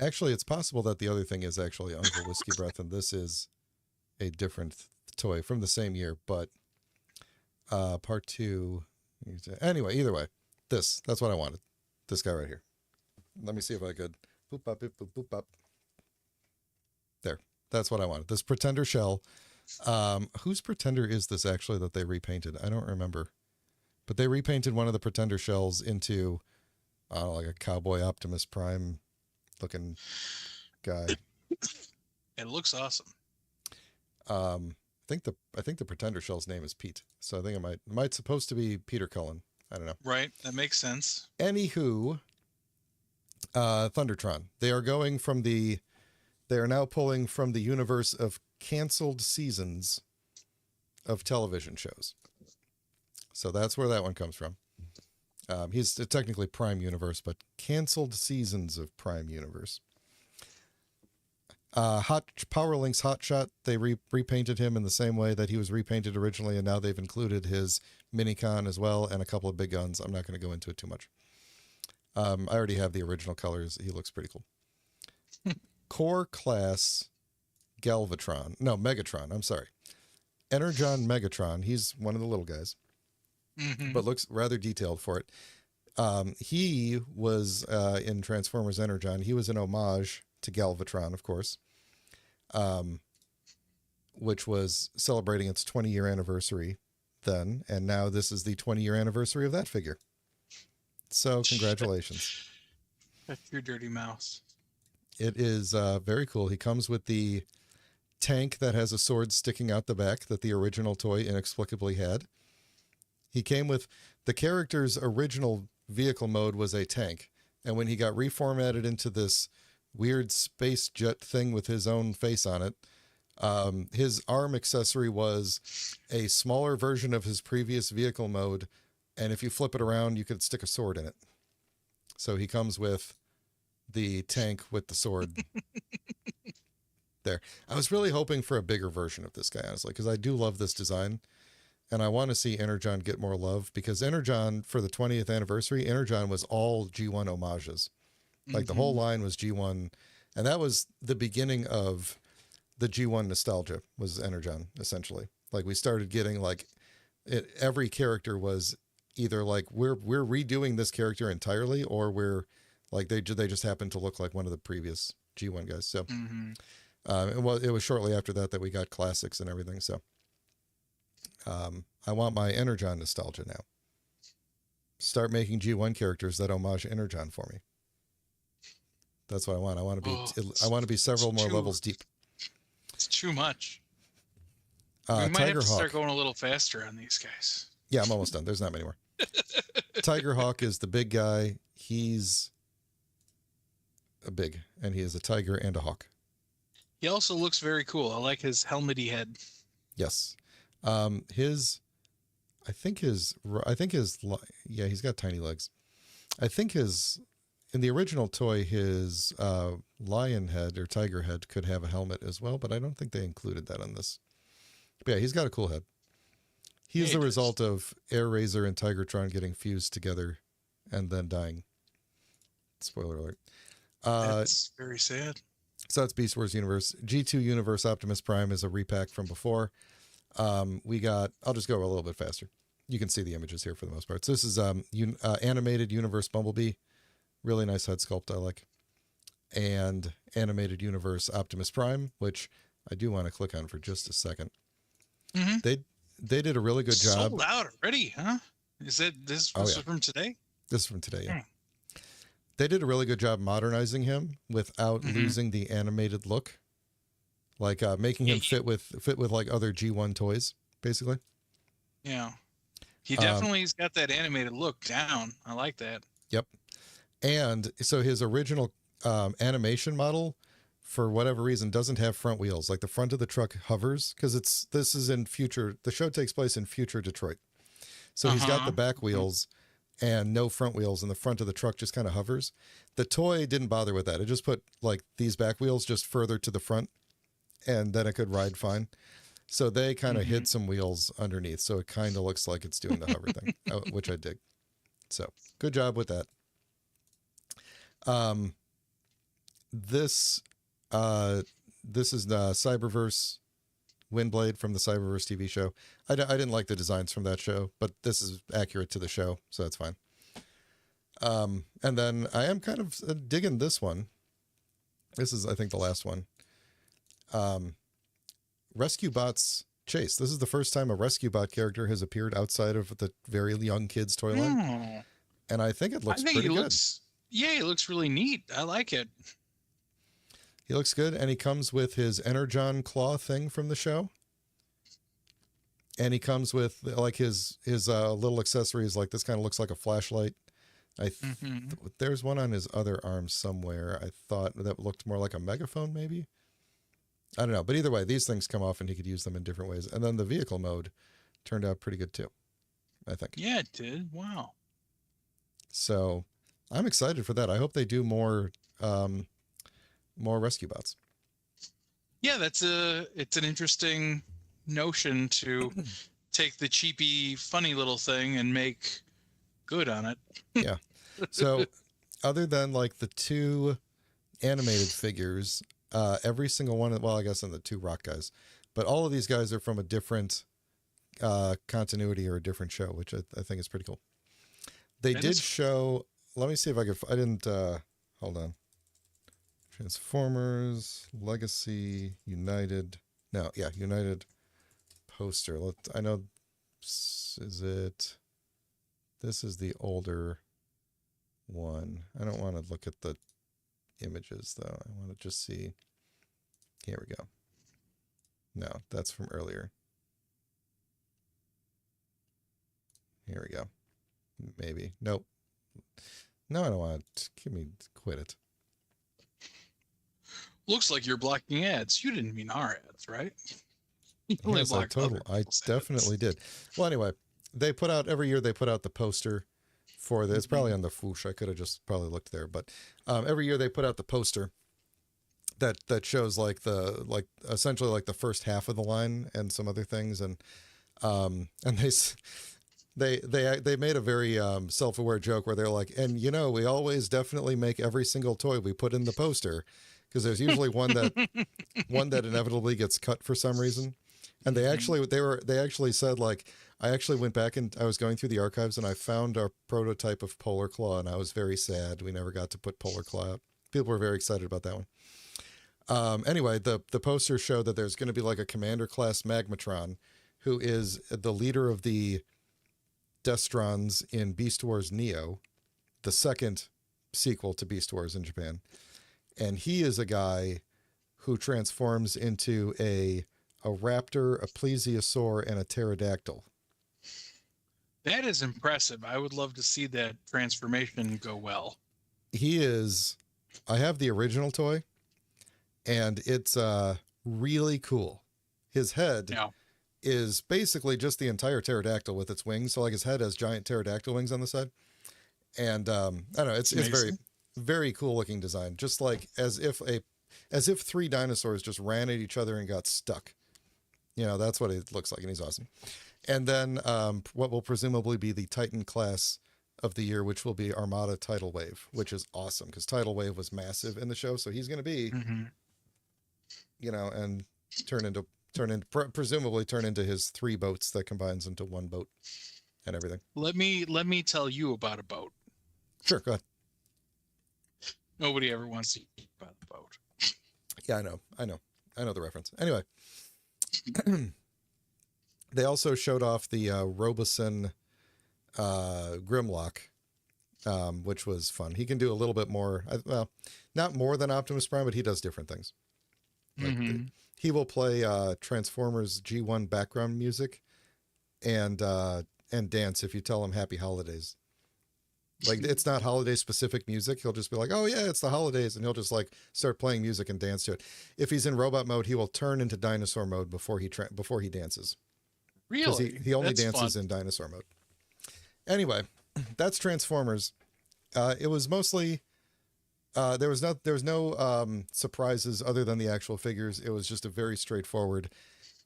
actually, it's possible that the other thing is actually Uncle Whiskey Breath, and this is a different toy from the same year, but part 2. Anyway, either way, that's what I wanted. This guy right here. Let me see if I could. Boop, bop, boop, boop, boop, bop. There. That's what I wanted. This Pretender shell. Whose Pretender is this actually that they repainted? I don't remember. But they repainted one of the Pretender shells into like a Cowboy Optimus Prime looking guy. It looks awesome. I think the Pretender shell's name is Pete. So I think it might supposed to be Peter Cullen. I don't know. Right. That makes sense. Anywho, Thundertron. They are now pulling from the universe of canceled seasons of television shows. So that's where that one comes from. He's technically Prime Universe, but canceled seasons of Prime Universe. Power Link's Hotshot, they repainted him in the same way that he was repainted originally, and now they've included his Minicon as well and a couple of big guns. I'm not going to go into it too much. I already have the original colors. He looks pretty cool. Core class Megatron. I'm sorry. Energon Megatron. He's one of the little guys, but looks rather detailed for it. He was in Transformers Energon. He was an homage to Galvatron, of course, which was celebrating its 20-year anniversary then, and now this is the 20-year anniversary of that figure. So congratulations. That's your dirty mouse. It is very cool. He comes with the tank that has a sword sticking out the back that the original toy inexplicably had. He came with the character's original vehicle mode was a tank, and when he got reformatted into this weird space jet thing with his own face on it, his arm accessory was a smaller version of his previous vehicle mode, and if you flip it around, you could stick a sword in it. So he comes with the tank with the sword. There. I was really hoping for a bigger version of this guy, honestly, because I do love this design, and I want to see Energon get more love, because Energon, for the 20th anniversary, Energon was all G1 homages. Like the whole line was G1, and that was the beginning of the G1 nostalgia, was Energon, essentially. Like we started getting every character was either like we're redoing this character entirely, or we're like they just happened to look like one of the previous G1 guys. So it was shortly after that we got classics and everything. So I want my Energon nostalgia now. Start making G1 characters that homage Energon for me. That's what I want. I want to be several more levels deep. It's too much. We might Tiger have to Hawk. start going a little faster on these guys. Yeah, I'm almost done. There's not many more. Tiger Hawk is the big guy. He's a big, and he is a tiger and a hawk. He also looks very cool. I like his helmety head. Yes. He's got tiny legs. I think in the original toy, his lion head or tiger head could have a helmet as well, but I don't think they included that on this. But yeah, he's got a cool head. He's the result of Air Razor and Tigertron getting fused together and then dying. Spoiler alert. That's very sad. So that's Beast Wars Universe. G2 Universe Optimus Prime is a repack from before. I'll just go a little bit faster. You can see the images here for the most part. So this is Animated Universe Bumblebee. Really nice head sculpt, I like. And Animated Universe Optimus Prime, which I do want to click on for just a second. They did a really good job. Sold out already, huh? This was from today? This is from today, yeah. They did a really good job modernizing him without losing the animated look. Like making him fit with like other G1 toys, basically. Yeah. He definitely has got that animated look down. I like that. Yep. And so his original animation model, for whatever reason, doesn't have front wheels. Like the front of the truck hovers, because this is in future. The show takes place in future Detroit. So he's got the back wheels and no front wheels, and the front of the truck just kind of hovers. The toy didn't bother with that. It just put like these back wheels just further to the front, and then it could ride fine. So they kind of hid some wheels underneath, so it kind of looks like it's doing the hover thing, which I dig. So good job with that. This is the Cyberverse Windblade from the Cyberverse TV show. I didn't like the designs from that show, but this is accurate to the show, so that's fine. And then I am kind of digging this one. This is, I think, the last one. Rescue Bots Chase. This is the first time a Rescue Bot character has appeared outside of the very young kids toy line. And I think it looks pretty good. Yeah, he looks really neat. I like it. He looks good, and he comes with his Energon claw thing from the show. And he comes with like his little accessories. Like this kind of looks like a flashlight. There's one on his other arm somewhere. I thought that looked more like a megaphone, maybe. I don't know, but either way, these things come off, and he could use them in different ways. And then the vehicle mode turned out pretty good too, I think. Yeah, it did. Wow. So I'm excited for that. I hope they do more Rescue Bots. Yeah, it's an interesting notion to take the cheapy, funny little thing and make good on it. Yeah. So other than like the two animated figures, every single one, well, I guess and the two rock guys, but all of these guys are from a different continuity or a different show, which I think is pretty cool. They That did is show, let me see if I could, I didn't, hold on. Transformers, Legacy, United. No, yeah, United poster. I know, is it, this is the older one. I don't want to look at the images though. I want to just see. Here we go. No, that's from earlier. Here we go. Maybe. Nope. No, I don't want to. Give me, quit it. looks like you're blocking ads. You didn't mean our ads, right? You only Yes, blocked other I people's definitely ads. did. Well, anyway, they put out every year. They put out the poster for this. It's probably on the Foosh. I could have just probably looked there, but every year they put out the poster that shows like essentially like the first half of the line and some other things, and they made a very self-aware joke where they're like, and you know, we always definitely make every single toy we put in the poster because there's usually one that inevitably gets cut for some reason. And they actually said, like, I actually went back and I was going through the archives and I found our prototype of Polar Claw and I was very sad we never got to put Polar Claw out. People were very excited about that one. Anyway, the poster showed that there's going to be like a Commander class Magmatron, who is the leader of the Destrons in Beast Wars Neo, the second sequel to Beast Wars in Japan. And he is a guy who transforms into a raptor, a plesiosaur, and a pterodactyl. That is impressive. I would love to see that transformation go well. He is. I have the original toy, and it's really cool. His head is basically just the entire pterodactyl with its wings. So like his head has giant pterodactyl wings on the side, and I don't know. It's very very cool looking design. Just like as if three dinosaurs just ran at each other and got stuck. You know, that's what it looks like, and he's awesome. And then what will presumably be the Titan class of the year, which will be Armada Tidal Wave, which is awesome because Tidal Wave was massive in the show. So he's going to be, you know, and presumably turn into his 3 boats that combines into 1 boat and everything. Let me tell you about a boat. Sure, go ahead. Nobody ever wants to hear about the boat. Yeah, I know the reference. Anyway. They also showed off the Roboson Grimlock, which was fun. He can do a little bit more, well, not more than Optimus Prime, but he does different things. Like he will play Transformers G1 background music and dance if you tell him Happy Holidays. Like, it's not holiday specific music. He'll just be like, oh yeah, it's the holidays. And he'll just like start playing music and dance to it. If he's in robot mode, he will turn into dinosaur mode before he dances. Really? Because he only dances in dinosaur mode. Anyway, that's Transformers. It was mostly, there was no surprises other than the actual figures. It was just a very straightforward,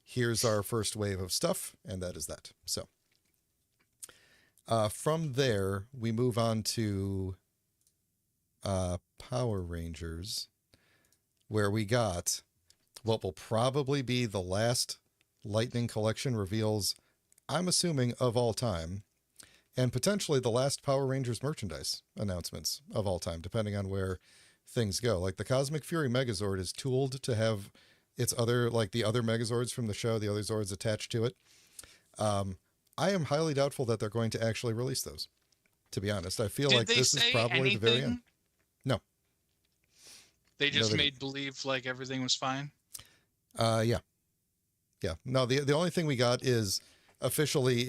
here's our first wave of stuff. And that is that. So. From there, we move on to Power Rangers, where we got what will probably be the last Lightning Collection reveals, I'm assuming, of all time, and potentially the last Power Rangers merchandise announcements of all time, depending on where things go. Like the Cosmic Fury Megazord is tooled to have its other, like the other Megazords from the show, the other Zords attached to it. I am highly doubtful that they're going to actually release those. To be honest, I feel like this is probably the very end. No. They just made believe like everything was fine. Yeah. No, the only thing we got is officially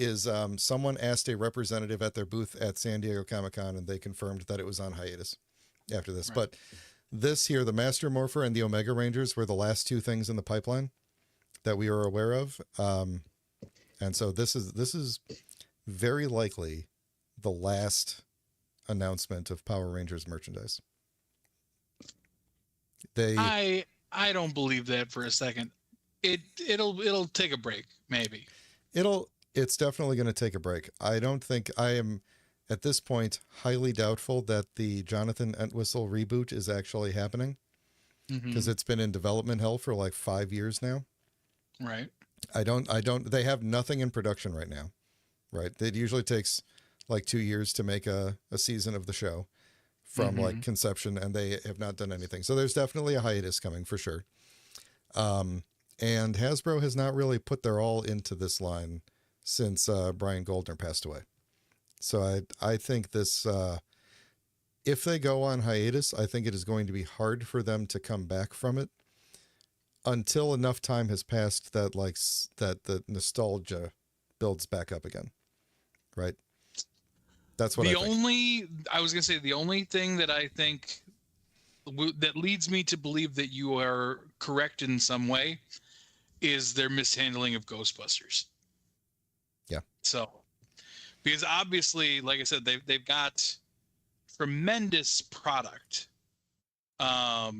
someone asked a representative at their booth at San Diego Comic-Con and they confirmed that it was on hiatus after this. Right. But this here, the Master Morpher and the Omega Rangers were the last 2 things in the pipeline that we were aware of. And so this is very likely the last announcement of Power Rangers merchandise. I I don't believe that for a second. It'll take a break, maybe. It's definitely going to take a break. I don't think I am at this point highly doubtful that the Jonathan Entwistle reboot is actually happening because it's been in development hell for like 5 years now. Right. They have nothing in production right now, right? It usually takes like 2 years to make a season of the show from like conception, and they have not done anything. So there's definitely a hiatus coming for sure. And Hasbro has not really put their all into this line since Brian Goldner passed away. So I think this, if they go on hiatus, I think it is going to be hard for them to come back from it until enough time has passed that that the nostalgia builds back up again. Right. That's what I was going to say, the only thing that I think that leads me to believe that you are correct in some way is their mishandling of Ghostbusters. Yeah. So, because obviously, like I said, they've got tremendous product, or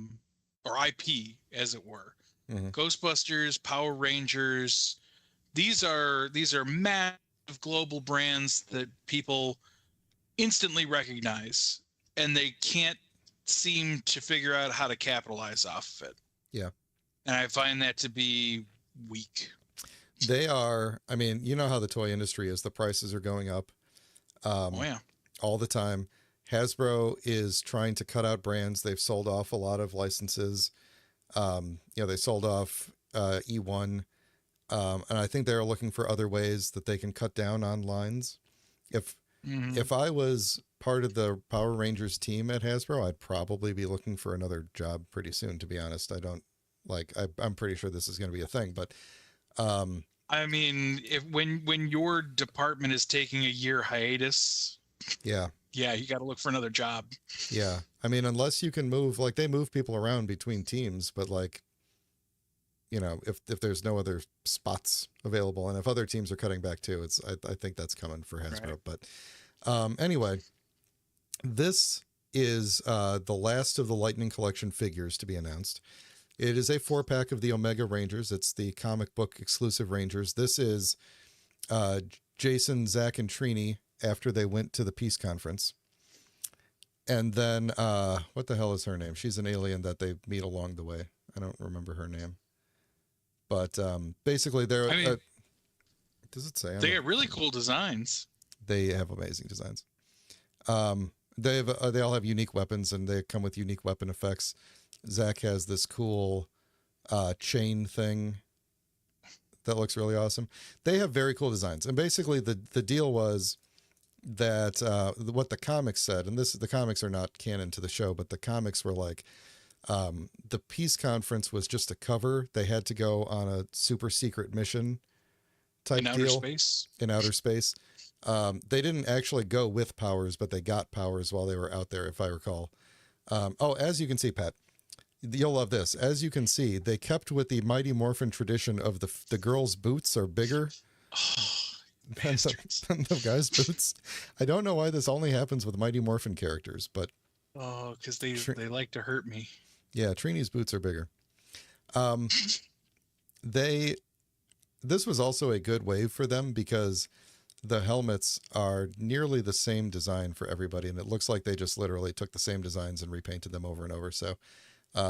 IP, as it were. Ghostbusters, Power Rangers. These are massive global brands that people instantly recognize, and they can't seem to figure out how to capitalize off of it. Yeah. And I find that to be weak. They are, I mean, you know how the toy industry is. The prices are going up all the time. Hasbro is trying to cut out brands. They've sold off a lot of licenses. They sold off E1. And I think they're looking for other ways that they can cut down on lines. If I was part of the Power Rangers team at Hasbro, I'd probably be looking for another job pretty soon, to be honest. I'm pretty sure this is going to be a thing, but I mean, when your department is taking a year hiatus, yeah, you got to look for another job. Yeah. I mean, unless you can move, like they move people around between teams, but like, if there's no other spots available and if other teams are cutting back too, I think that's coming for Hasbro. Right. But anyway, this is the last of the Lightning Collection figures to be announced. It is a 4-pack of the Omega Rangers. It's the comic book exclusive Rangers. This is Jason, Zach, and Trini after they went to the Peace Conference. And then, what the hell is her name? She's an alien that they meet along the way. I don't remember her name. But basically, they're... does it say? They got really cool designs. They have amazing designs. They all have unique weapons, and they come with unique weapon effects. Zach has this cool chain thing that looks really awesome. They have very cool designs. And basically, the deal was that what the comics said, and the comics are not canon to the show, but the comics were like, the Peace Conference was just a cover. They had to go on a super secret mission type deal. In outer space. They didn't actually go with powers, but they got powers while they were out there, if I recall. As you can see, Pat, you'll love this. As you can see, they kept with the Mighty Morphin tradition of the girls' boots are bigger than the guys' boots. I don't know why this only happens with Mighty Morphin characters, but... Oh, because they like to hurt me. Yeah, Trini's boots are bigger. This was also a good wave for them because the helmets are nearly the same design for everybody, and it looks like they just literally took the same designs and repainted them over and over. So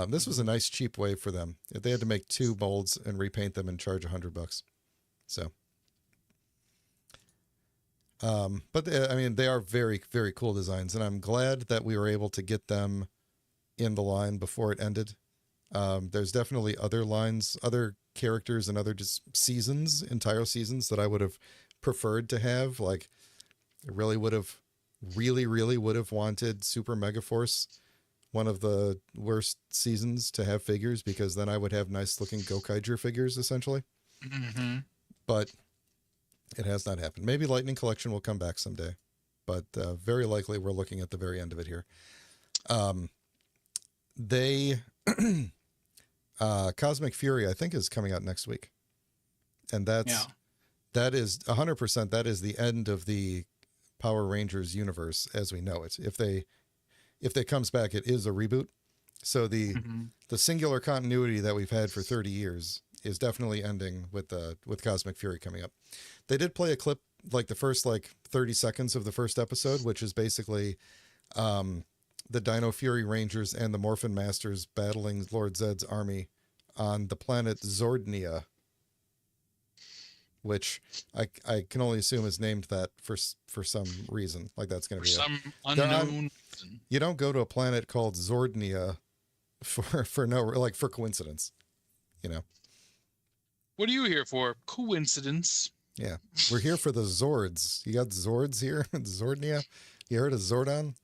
this was a nice cheap wave for them. They had to make 2 molds and repaint them and charge $100. So, but they are very, very cool designs, and I'm glad that we were able to get them in the line before it ended. There's definitely other lines, other characters, and other just entire seasons that I would have preferred to have. Like, I really would have wanted Super Megaforce, one of the worst seasons to have figures, because then I would have nice looking Gokaiger figures essentially. But it has not happened. Maybe Lightning Collection will come back someday, but very likely we're looking at the very end of it here. Cosmic Fury, I think, is coming out next week. And that is 100%. That is the end of the Power Rangers universe as we know it. If they comes back, it is a reboot. So the Mhm. the singular continuity that we've had for 30 years is definitely ending with Cosmic Fury coming up. They did play a clip, like the first 30 seconds of the first episode, which is basically the Dino Fury Rangers and the Morphin Masters battling Lord Zed's army on the planet Zordnia, which I can only assume is named that for some reason. Like that's going For to be some they're on. unknown reason. You don't go to a planet called Zordnia for no, like, for coincidence, you know. What are you here for? Coincidence. Yeah, we're here for the Zords. You got Zords here, Zordnia. You heard of Zordon?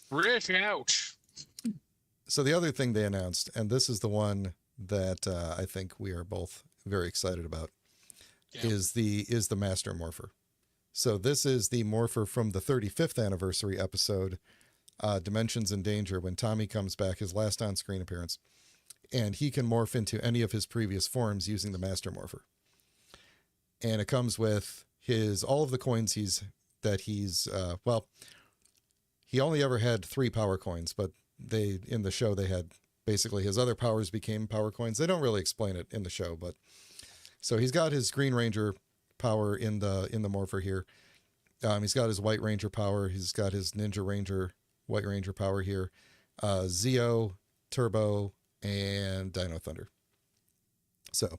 Rick out. So the other thing they announced, and this is the one that I think we are both very excited about, is the Master Morpher. So this is the Morpher from the 35th anniversary episode, Dimensions in Danger, when Tommy comes back, his last on-screen appearance, and he can morph into any of his previous forms using the Master Morpher. And it comes with all of the coins he's he only ever had 3 power coins, but in the show they had basically his other powers became power coins. They don't really explain it in the show, but so he's got his Green Ranger power in the Morpher here. He's got his White Ranger power. He's got his Ninja Ranger, White Ranger power here. Zeo, Turbo, and Dino Thunder. So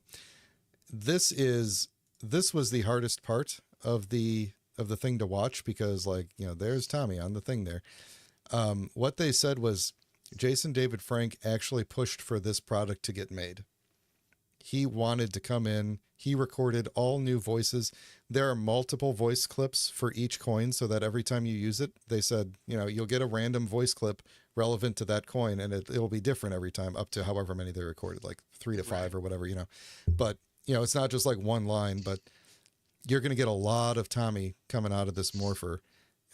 this was the hardest part of the thing to watch, because there's Tommy on the thing there. What they said was Jason David Frank actually pushed for this product to get made. He wanted to come in. He recorded all new voices. There are multiple voice clips for each coin, so that every time you use it, they said, you'll get a random voice clip relevant to that coin, and it'll be different every time, up to however many they recorded, like 3 to 5 or whatever, But, it's not just like one line, but you're going to get a lot of Tommy coming out of this Morpher.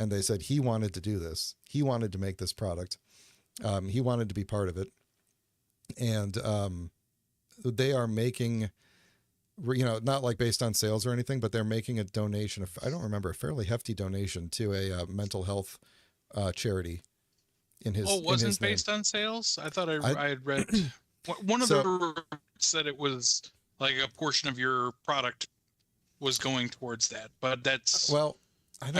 And they said he wanted to do this. He wanted to make this product. He wanted to be part of it. And they are making, not like based on sales or anything, but they're making a donation. I don't remember, a fairly hefty donation to a mental health charity. In his, it wasn't based on sales? I thought I had read one of the reports said it was like a portion of your product was going towards that, but that's I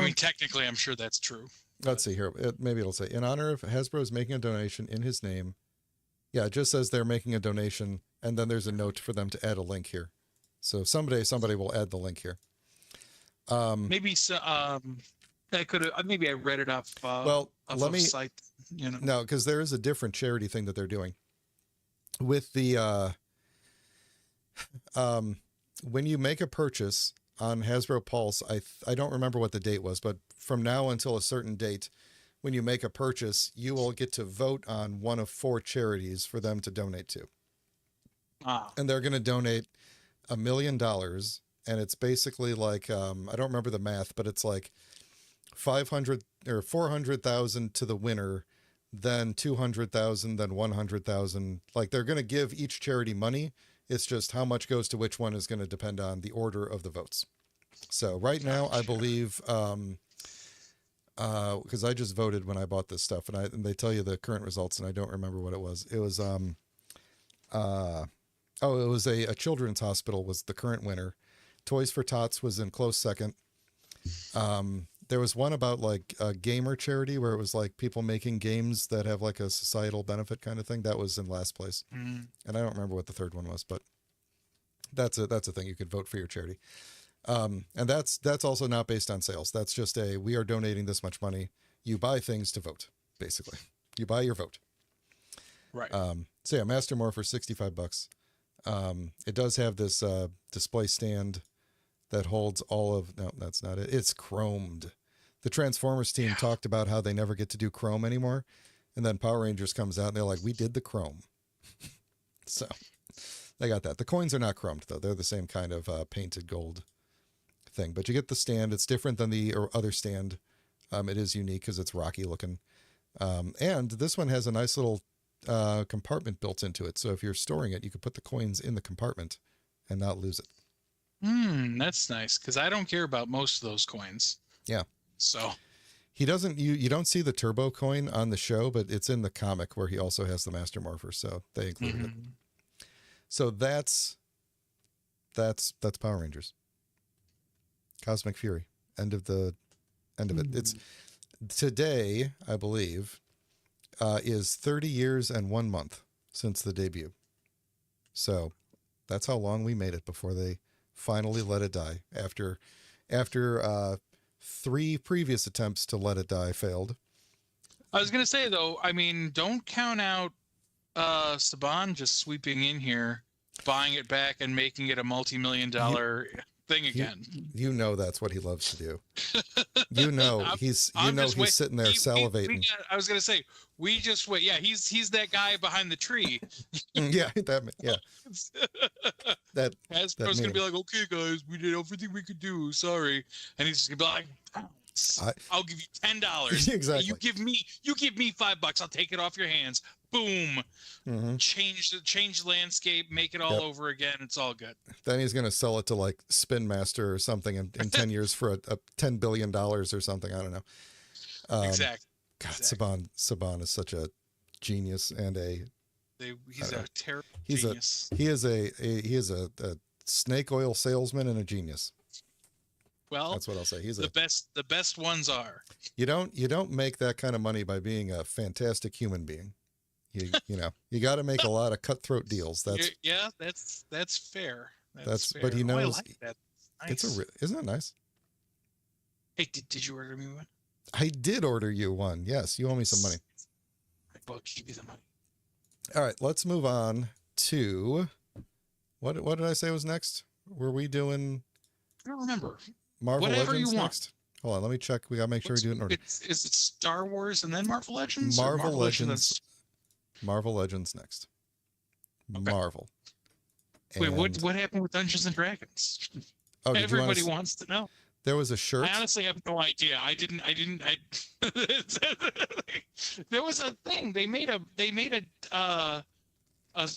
mean, technically, I'm sure that's true. Let's see here. Maybe it'll say, in honor of Hasbro is making a donation in his name. Yeah, it just says they're making a donation, and then there's a note for them to add a link here. So someday somebody will add the link here. Maybe so. I could have. Maybe I read it off. Well, let me. Site, No, because there is a different charity thing that they're doing with the. When you make a purchase on Hasbro Pulse, I don't remember what the date was, but from now until a certain date, when you make a purchase, you will get to vote on one of 4 charities for them to donate to. And they're going to donate $1 million. And it's basically like, I don't remember the math, but it's like 500 or 400,000 to the winner, then 200,000, then 100,000. Like, they're going to give each charity money. It's just how much goes to which one is going to depend on the order of the votes. So right now, I believe, because I just voted when I bought this stuff, and they tell you the current results, and I don't remember what it was. It was, it was a children's hospital was the current winner. Toys for Tots was in close second. There was one about like a gamer charity where it was like people making games that have like a societal benefit kind of thing. That was in last place. And I don't remember what the third one was, but that's a thing. You could vote for your charity. And that's also not based on sales. That's just we are donating this much money. You buy things to vote, basically. You buy your vote. Right. So yeah, Master Morpher, $65. It does have this display stand that holds all of, no, that's not it. It's chromed. The Transformers team talked about how they never get to do chrome anymore. And then Power Rangers comes out and they're like, we did the chrome. So they got that. The coins are not chromed though. They're the same kind of painted gold thing, but you get the stand. It's different than the other stand. It is unique because it's rocky looking. And this one has a nice little compartment built into it. So if you're storing it, you could put the coins in the compartment and not lose it. That's nice, because I don't care about most of those coins. Yeah. So He doesn't. You don't see the turbo coin on the show, but it's in the comic where he also has the Master Morpher, so they included it. So that's Power Rangers. Cosmic Fury. End of it. It's today, I believe, is 30 years and 1 month since the debut. So that's how long we made it before they finally let it die. After 3 previous attempts to let it die failed. I was gonna say though, I mean, don't count out Saban just sweeping in here, buying it back, and making it a multi-million-dollar thing again. You know that's what he loves to do. You know he's sitting there salivating. I was gonna say we just wait. Yeah, he's that guy behind the tree. Yeah. Hasbro's gonna be like, okay, guys, we did everything we could do. Sorry, and he's just gonna be like, I'll give you $10. Exactly. You give me $5. I'll take it off your hands. Boom. Mm-hmm. Change the landscape. Make it all over again. It's all good. Then he's gonna sell it to like Spin Master or something in 10 years for a $10 billion or something. I don't know. Exactly. God, Saban is such a genius and he's a terrible genius. He is a snake oil salesman and a genius. Well, that's what I'll say. He's the best ones are. You don't make that kind of money by being a fantastic human being. You got to make a lot of cutthroat deals. That's fair. That's fair. But he knows. I like that. Nice. Isn't it nice? Hey, did you order me one? I did order you one. Yes, you owe me some money. I'll give you the money. All right, let's move on to what did I say was next? Were we doing? I don't remember. Marvel Whatever Legends you want. next. Hold on, let me check. We gotta make sure we do it in order. Is it Star Wars and then Marvel Legends? Marvel Legends. Marvel Legends next. Okay. Marvel. Wait, what happened with Dungeons and Dragons? Oh, everybody wants to know. There was a shirt. I honestly have no idea. I there was a thing. They made a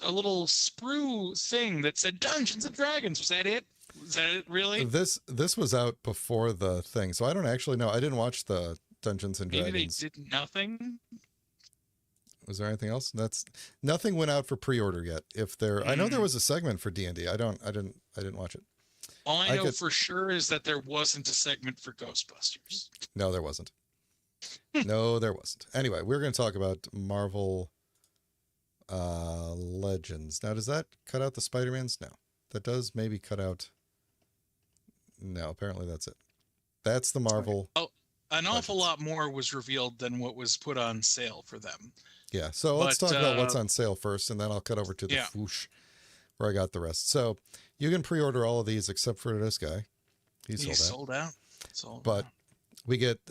little sprue thing that said Dungeons and Dragons. Was that it? Was that it really? This was out before the thing, so I don't actually know. I didn't watch the Dungeons and Dragons. Maybe they did nothing. Was there anything else? Nothing went out for pre-order yet. I know there was a segment for D&D. I didn't watch it. All I know for sure is that there wasn't a segment for Ghostbusters. No, there wasn't. No, there wasn't. Anyway, we're going to talk about Marvel Legends. Now, does that cut out the Spider-Mans? No. That does maybe cut out... No, apparently that's it. That's the Marvel... Oh, an awful lot more was revealed than what was put on sale for them. Yeah, so let's talk about what's on sale first, and then I'll cut over to the whoosh, where I got the rest. So you can pre-order all of these except for this guy. He's sold out. But we get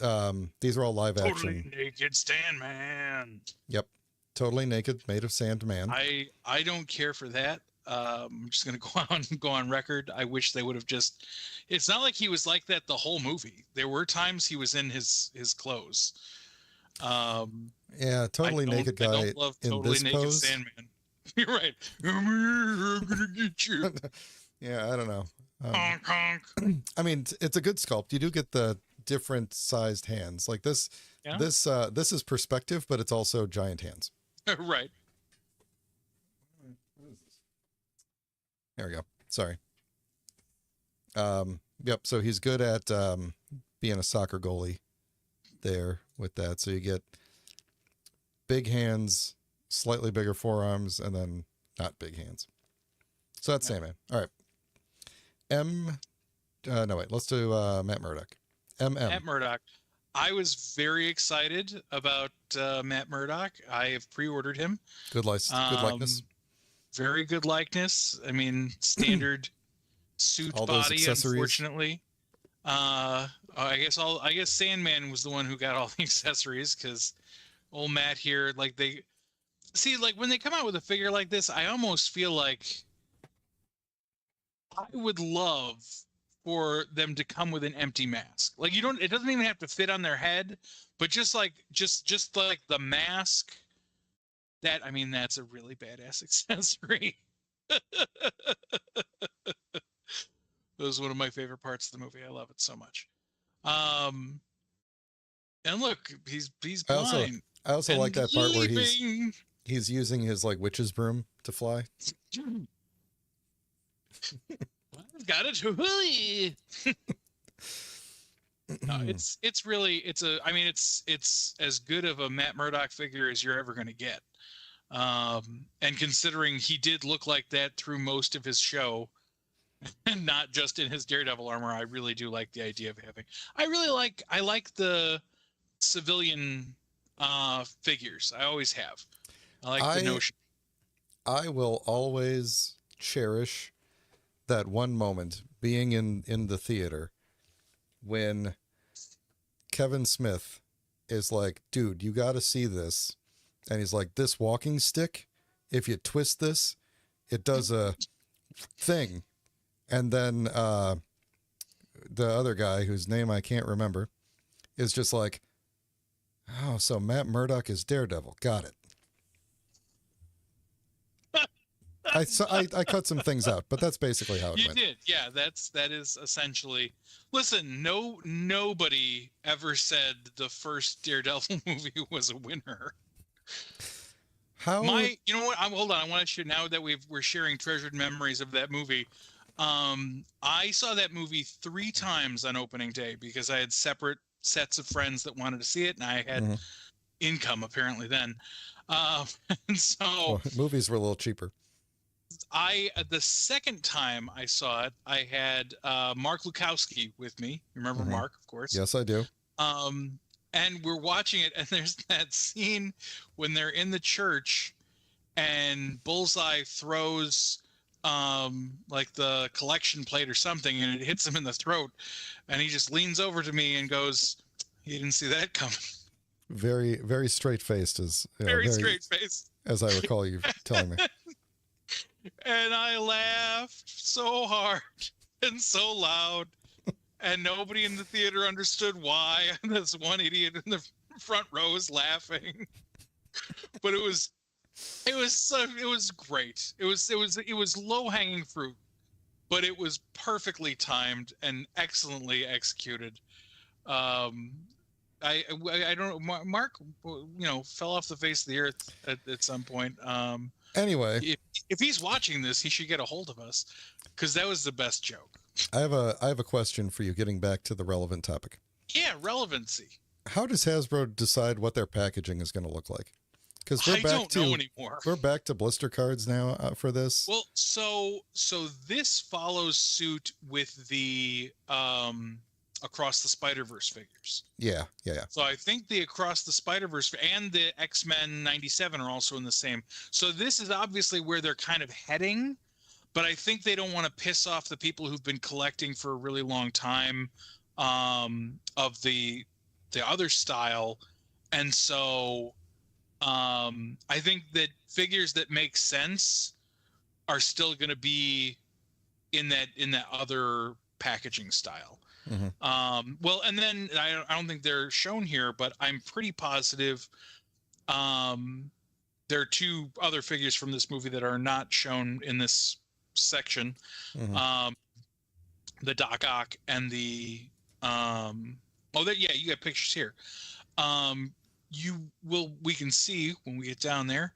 these are all live action. Totally naked Sandman. Yep, totally naked, made of sand man. I don't care for that. I'm just gonna go on record. I wish they would have just. It's not like he was like that the whole movie. There were times he was in his clothes. Yeah, totally naked guy in totally this naked pose. Sandman. You're right. I'm gonna get you. Yeah, I don't know. Honk, honk. I mean, it's a good sculpt. You do get the different sized hands. Like this. Yeah. This is perspective, but it's also giant hands. Right. There we go. Sorry. Yep. So he's good at being a soccer goalie there with that. So you get big hands, slightly bigger forearms, and then not big hands. So that's Sandman. All right. Let's do Matt Murdock. Matt Murdock. I was very excited about Matt Murdock. I have pre-ordered him. Good likeness. Very good likeness. I mean, standard suit all body. Those accessories. Unfortunately, I guess Sandman was the one who got all the accessories because old Matt here, like when they come out with a figure like this, I almost feel like I would love for them to come with an empty mask. Like it doesn't even have to fit on their head, but just like the mask. That's a really badass accessory. That was one of my favorite parts of the movie. I love it so much. And look, he's I also blind I also and like that part where leaving. he's using his like witch's broom to fly. Got it. No, it's really it's as good of a Matt Murdock figure as you're ever going to get. And considering he did look like that through most of his show, and not just in his Daredevil armor, I really do like the idea of having. I like the civilian figures. I always have. I like the notion. I will always cherish that one moment being in the theater when Kevin Smith is like, dude, you got to see this. And he's like, this walking stick, if you twist this, it does a thing. And then the other guy, whose name I can't remember, is just like, oh, so Matt Murdock is Daredevil. Got it. I cut some things out, but that's basically how it went. You did, yeah. That is essentially. Listen, nobody ever said the first Daredevil movie was a winner. How? You know what? Hold on. I want to share now that we're sharing treasured memories of that movie. I saw that movie 3 times on opening day because I had separate sets of friends that wanted to see it, and I had income apparently then. And so movies were a little cheaper. The second time I saw it, I had Mark Lukowski with me. Remember Mark, of course? Yes, I do. And we're watching it, and there's that scene when they're in the church, and Bullseye throws like the collection plate or something, and it hits him in the throat, and he just leans over to me and goes, "You didn't see that coming." Very, very straight faced, very straight faced, as I recall you telling me. And I laughed so hard and so loud, and nobody in the theater understood why. And this one idiot in the front row was laughing, but it was great. It was low hanging fruit, but it was perfectly timed and excellently executed. I don't know. Mark, fell off the face of the earth at some point. Anyway, if he's watching this, he should get a hold of us, because that was the best joke. I have a question for you, getting back to the relevant topic. Yeah, relevancy. How does Hasbro decide what their packaging is going to look like? Because I don't know anymore. We're back to blister cards now for this. Well, so this follows suit with the Across the Spider-Verse figures. Yeah. So I think the Across the Spider-Verse and the X-Men 97 are also in the same. So this is obviously where they're kind of heading, but I think they don't want to piss off the people who've been collecting for a really long time of the other style. And so I think that figures that make sense are still going to be in that other packaging style. Well, and then I don't think they're shown here, but I'm pretty positive there are 2 other figures from this movie that are not shown in this section. The Doc Ock and the you got pictures here. We can see when we get down there.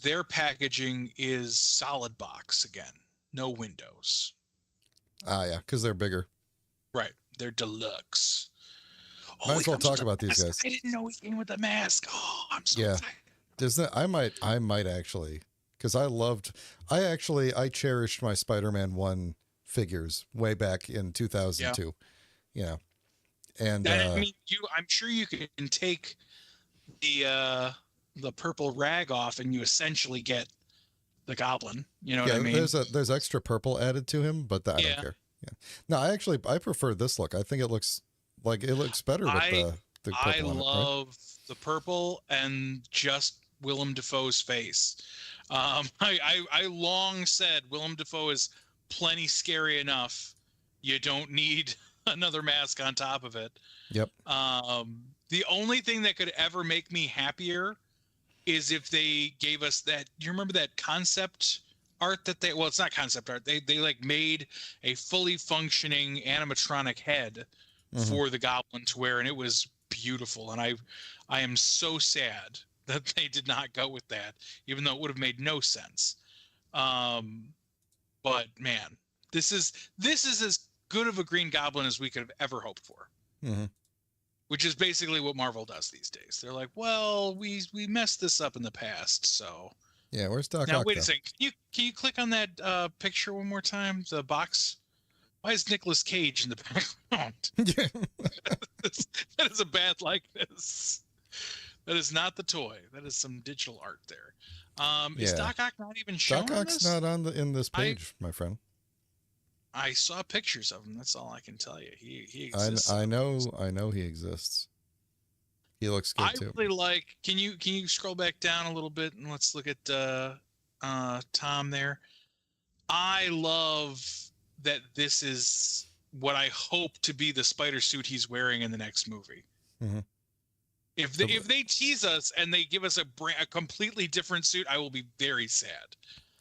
Their packaging is solid box again, no windows. Ah, yeah, because they're bigger. Right, they're deluxe. Might as well talk about these guys. I didn't know he came with a mask. Oh, I'm so excited. I might actually, because I cherished my Spider-Man 1 figures way back in 2002. Yeah. And I'm sure you can take the purple rag off, and you essentially get the Goblin. You know what I mean? There's extra purple added to him, but I don't care. Yeah. No, I prefer this look. I think it looks better with the purple. I love the purple and just Willem Dafoe's face. I long said Willem Dafoe is plenty scary enough. You don't need another mask on top of it. Yep. The only thing that could ever make me happier is if they gave us that. You remember that concept art that well, it's not concept art. They like made a fully functioning animatronic head for the Goblin to wear, and it was beautiful. And I am so sad that they did not go with that, even though it would have made no sense. But man, this is as good of a Green Goblin as we could have ever hoped for. Which is basically what Marvel does these days. They're like, well, we messed this up in the past, so yeah. Where's Doc now Ock, wait a though? second. Can you click on that picture one more time? The box. Why is Nicolas Cage in the background? That is a bad likeness. That is not the toy. That is some digital art there. Is Doc Ock not even shown? Doc Ock's not on in this page, my friend. I saw pictures of him. That's all I can tell you. He exists. I know he exists. He looks good too. I really like. Can you scroll back down a little bit and let's look at Tom there. I love that this is what I hope to be the spider suit he's wearing in the next movie. If they tease us and they give us a completely different suit, I will be very sad.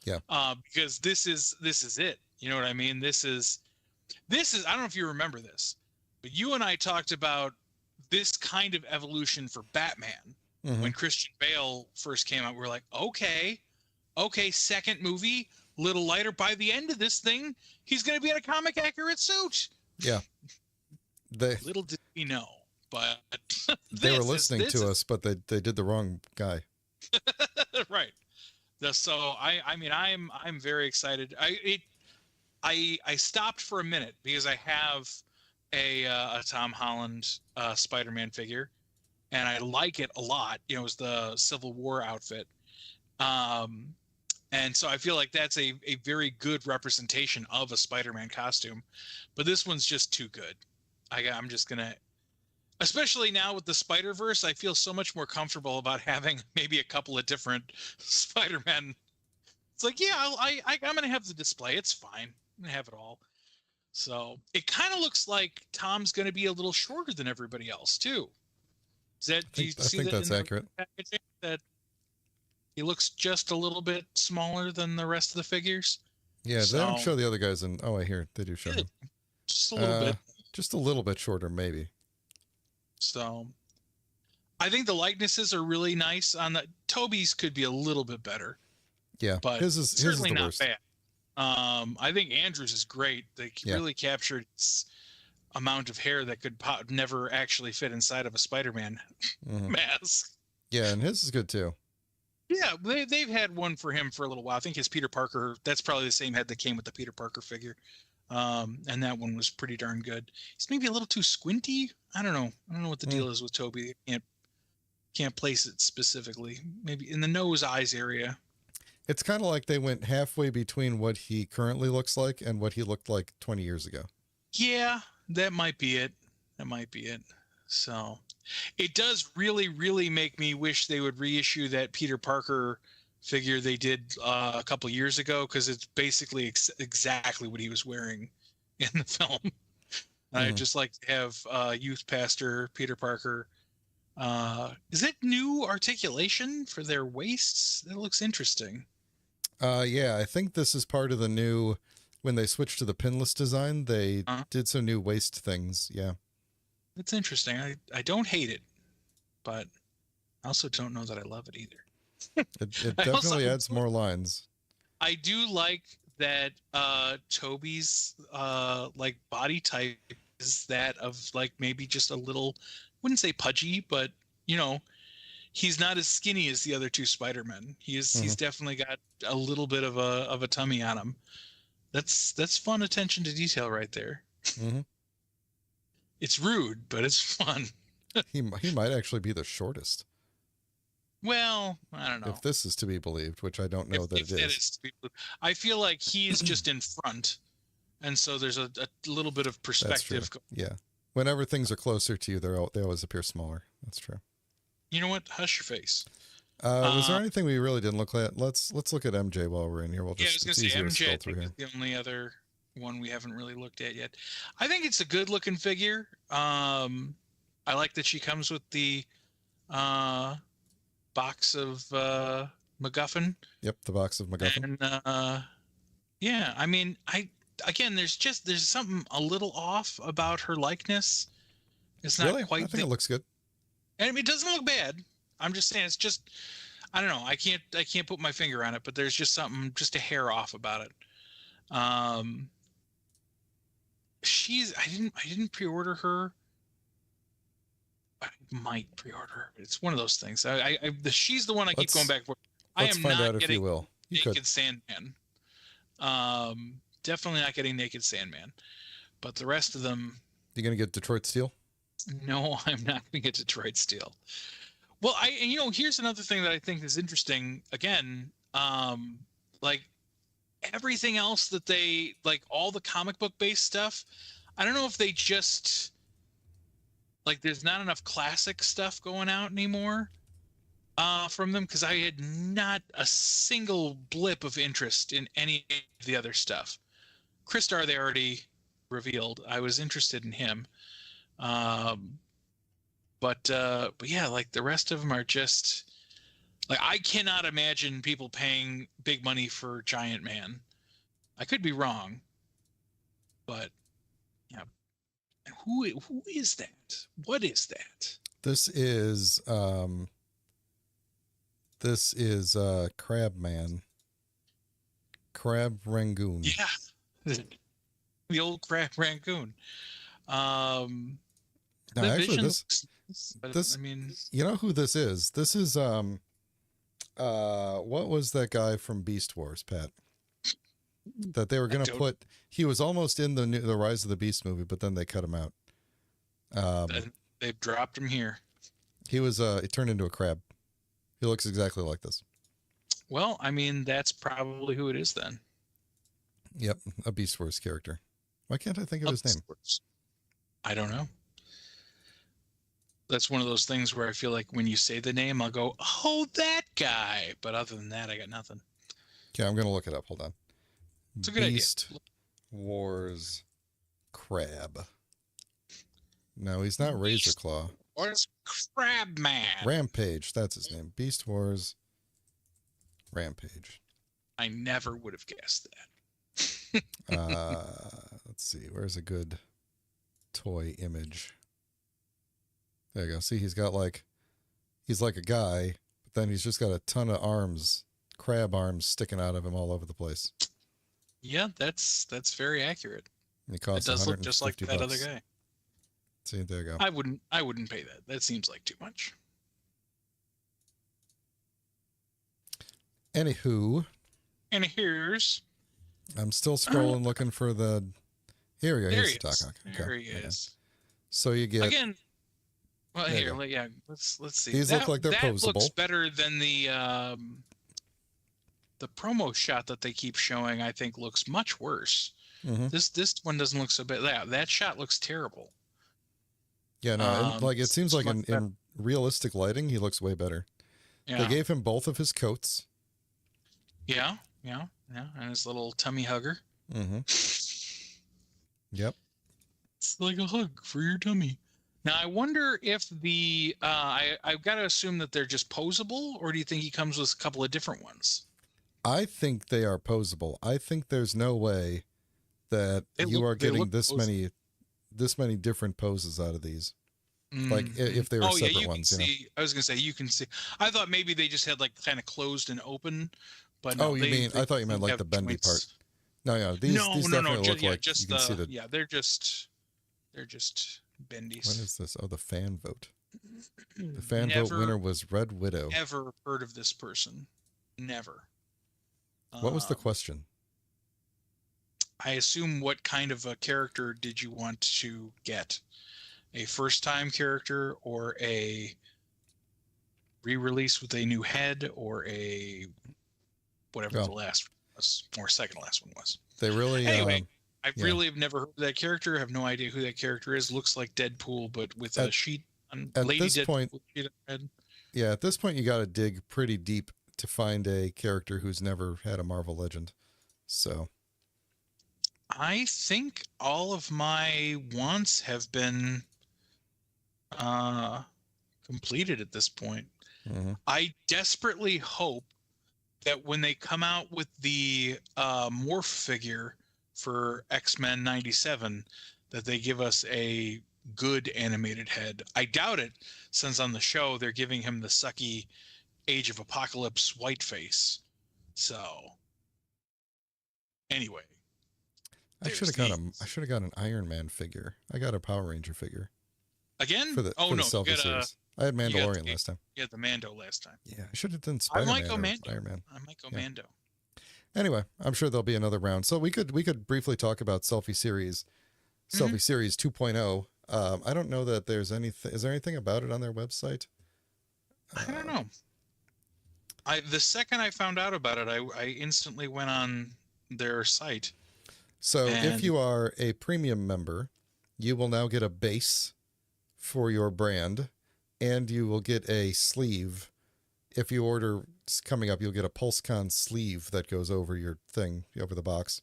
Yeah. Because this is it. You know what I mean? This is I don't know if you remember this, but you and I talked about this kind of evolution for Batman when Christian Bale first came out. We were like, okay, second movie, little lighter. By the end of this thing, he's going to be in a comic accurate suit. Yeah. Little did we know, but they were listening to us, but they did the wrong guy. Right. So I mean, I'm very excited. I stopped for a minute because I have a Tom Holland Spider-Man figure, and I like it a lot. You know, it was the Civil War outfit, and so I feel like that's a very good representation of a Spider-Man costume. But this one's just too good. I'm just gonna, especially now with the Spider-Verse, I feel so much more comfortable about having maybe a couple of different Spider-Man. It's like, yeah, I'm gonna have the display. It's fine. I'm gonna have it all. So it kind of looks like Tom's gonna be a little shorter than everybody else too. Do you see think that that's accurate. That he looks just a little bit smaller than the rest of the figures. Yeah, they don't show the other guys in. Oh, I hear they do show them. Just a little bit. Just a little bit shorter, maybe. So I think the likenesses are really nice. On the Toby's could be a little bit better. Yeah, but his is certainly the not worst. bad. I think Andrew's is great. They really captured its amount of hair that could never actually fit inside of a Spider-Man mask. Yeah, and his is good too. Yeah, they've had one for him for a little while. I think his Peter Parker, that's probably the same head that came with the Peter Parker figure. And that one was pretty darn good. He's maybe a little too squinty. I don't know what the deal is with Toby. Can't place it specifically. Maybe in the nose eyes area. It's kind of like they went halfway between what he currently looks like and what he looked like 20 years ago. Yeah, that might be it. So it does really, really make me wish they would reissue that Peter Parker figure they did a couple years ago, because it's basically exactly what he was wearing in the film. I'd just like to have youth pastor Peter Parker. Is it new articulation for their waists? That looks interesting. Yeah, I think this is part of the new, when they switched to the pinless design, they did some new waist things. Yeah. It's interesting. I don't hate it, but I also don't know that I love it either. It definitely adds more lines. I do like that Toby's like body type is that of like maybe just a little, wouldn't say pudgy, but you know, he's not as skinny as the other two Spider-Men. He's definitely got a little bit of a tummy on him. That's fun attention to detail right there. It's rude, but it's fun. He might actually be the shortest. Well, I don't know. If this is to be believed, which I don't know that it is. I feel like he's just in front, and so there's a little bit of perspective. Yeah. Whenever things are closer to you, they always appear smaller. That's true. You know what? Hush your face. Was there anything we really didn't look at? Let's look at MJ while we're in here. We'll just, I was going to say MJ is the only other one we haven't really looked at yet. I think it's a good looking figure. I like that she comes with the box of MacGuffin. Yep, the box of MacGuffin. And yeah, I mean, there's something a little off about her likeness. It's not Really? I quite think there. it looks good. And it doesn't look bad. I'm just saying it's just I don't know. I can't put my finger on it, but there's just something just a hair off about it. Um I didn't pre-order her. I might pre-order her. It's one of those things. She's the one I keep going back for. I Let's am find not out if getting you will. You could. Naked Sandman. Definitely not getting Naked Sandman. But the rest of them, You gonna get Detroit Steel? no, I'm not going to get Detroit Steel. Well, here's another thing that I think is interesting. Again, like everything else that they like, all the comic book based stuff. I don't know if they just like there's not enough classic stuff going out anymore from them because I had not a single blip of interest in any of the other stuff. Crystar they already revealed. I was interested in him. But yeah, like the rest of them are just like I cannot imagine people paying big money for Giant Man. I could be wrong, but yeah, who is that? What is that? This is Crab Man. Crab Rangoon. Yeah, the old Crab Rangoon. Now, The actually, Vision this but, this I mean, you know who this is? This is what was that guy from Beast Wars, Pat? That they were gonna put. He was almost in the Rise of the Beast movie, but then they cut him out. they've dropped him here. He was he turned into a crab. He looks exactly like this. Well, I mean, that's probably who it is then. Yep, a Beast Wars character. Why can't I think of his name? I don't know. That's one of those things where I feel like when you say the name, I'll go, "Oh, that guy." But other than that, I got nothing. Okay, I'm gonna look it up. Hold on. It's a good Beast idea. Wars crab. No, he's not Razor Claw. Or it's Crab Man. Rampage. That's his name. Beast Wars Rampage. I never would have guessed that. Let's see. Where's a good toy image? There you go. See, he's like a guy, but then he's just got a ton of arms, crab arms sticking out of him all over the place. Yeah, that's very accurate. And he costs It does look just like $150. that other guy. See, there you go. I wouldn't pay that. That seems like too much. Anywho. And here's. I'm still scrolling looking for the. Here we go. There Here's he the is. Doc Ock. There he is. So you get Again. Well, there here, yeah. Let's see. These look like they're posable. That looks better than the promo shot that they keep showing. I think looks much worse. Mm-hmm. This one doesn't look so bad. Yeah, that shot looks terrible. Yeah, no, like it seems like in realistic lighting, he looks way better. Yeah. They gave him both of his coats. Yeah, and his little tummy hugger. Mm-hmm. Yep. It's like a hug for your tummy. Now I wonder if the I've got to assume that they're just posable, or do you think he comes with a couple of different ones? I think they are posable. I think there's no way that you are getting this many different poses out of these. Like if they were separate ones. I was gonna say you can see. I thought maybe they just had like kind of closed and open, but no, I thought you meant like the bendy part. No, these definitely look like just you can see the. Yeah, they're just bendies. What is this? Oh, the fan vote. The fan vote winner was Red Widow. Never heard of this person. Never. What was the question? I assume what kind of a character did you want to get? A first-time character, or a re-release with a new head, or a whatever the last one was, or second to last one was. They really anyway. I really have never heard of that character. I have no idea who that character is. Looks like Deadpool, but with a sheet on Lady this Deadpool point. Sheet on head. Yeah, at this point you got to dig pretty deep to find a character who's never had a Marvel Legend. So I think all of my wants have been completed at this point. Mm-hmm. I desperately hope that when they come out with the morph figure for X-Men 97, that they give us a good animated head. I doubt it, since on the show they're giving him the sucky Age of Apocalypse white face. So anyway, I should have got an Iron Man figure. I got a Power Ranger figure again. for the Selfie series. I had Mandalorian last time. You had the Mando last time. Yeah, I should have done Spider-Man. I might go Mando. Iron Man. I might go Mando. Anyway, I'm sure there'll be another round. So we could briefly talk about Selfie Series 2.0. I don't know that there's anything. Is there anything about it on their website? I don't know. The second I found out about it, I instantly went on their site. So if you are a premium member, you will now get a base for your brand, and you will get a sleeve. If you order coming up, you'll get a PulseCon sleeve that goes over your thing, over the box.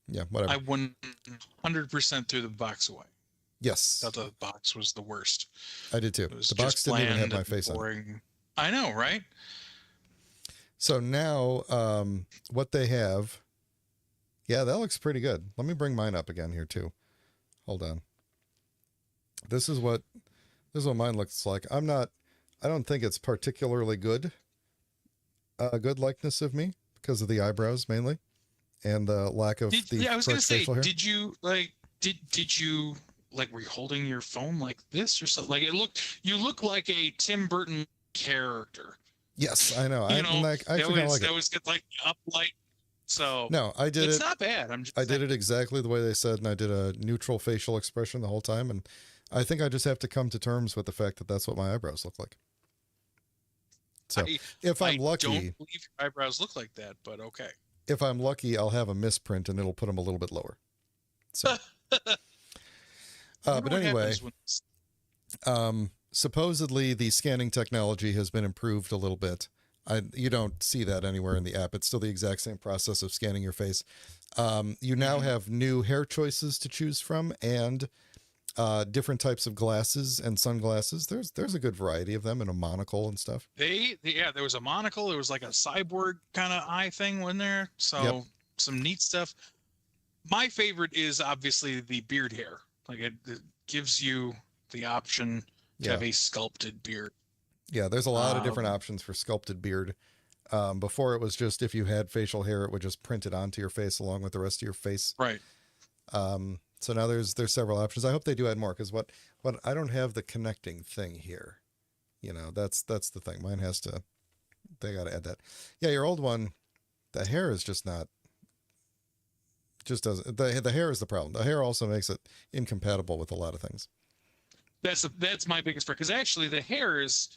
Yeah, whatever. I 100% threw the box away. Yes. I thought the box was the worst. I did too. The box didn't even have my face on it. I know, right? So now what they have, yeah, that looks pretty good. Let me bring mine up again here too. Hold on. This is what mine looks like. I don't think it's particularly good. A good likeness of me because of the eyebrows mainly, and the lack of I was gonna say, hair. did you like were you holding your phone like this or something? Like you look like a Tim Burton character. Yes, I know. I always get like up light. So no, I did it's not bad. I did it exactly the way they said, and I did a neutral facial expression the whole time, and I think I just have to come to terms with the fact that that's what my eyebrows look like. So if I'm lucky, I don't believe your eyebrows look like that, but okay. If I'm lucky, I'll have a misprint and it'll put them a little bit lower. So, but anyway, supposedly the scanning technology has been improved a little bit. You don't see that anywhere in the app. It's still the exact same process of scanning your face. You now have new hair choices to choose from, and different types of glasses and sunglasses. There's a good variety of them, and a monocle and stuff. There was a monocle. There was like a cyborg kind of eye thing in there. So some neat stuff. My favorite is obviously the beard hair. Like it gives you the option to have a sculpted beard. Yeah, there's a lot of different options for sculpted beard. Before it was just if you had facial hair, it would just print it onto your face along with the rest of your face. Right. So now there's several options. I hope they do add more, because what I don't have the connecting thing here. You know, that's the thing. Mine has to. They got to add that. Yeah, your old one, the hair is just not. Just doesn't. The hair is the problem. The hair also makes it incompatible with a lot of things. That's my biggest part, because actually the hair is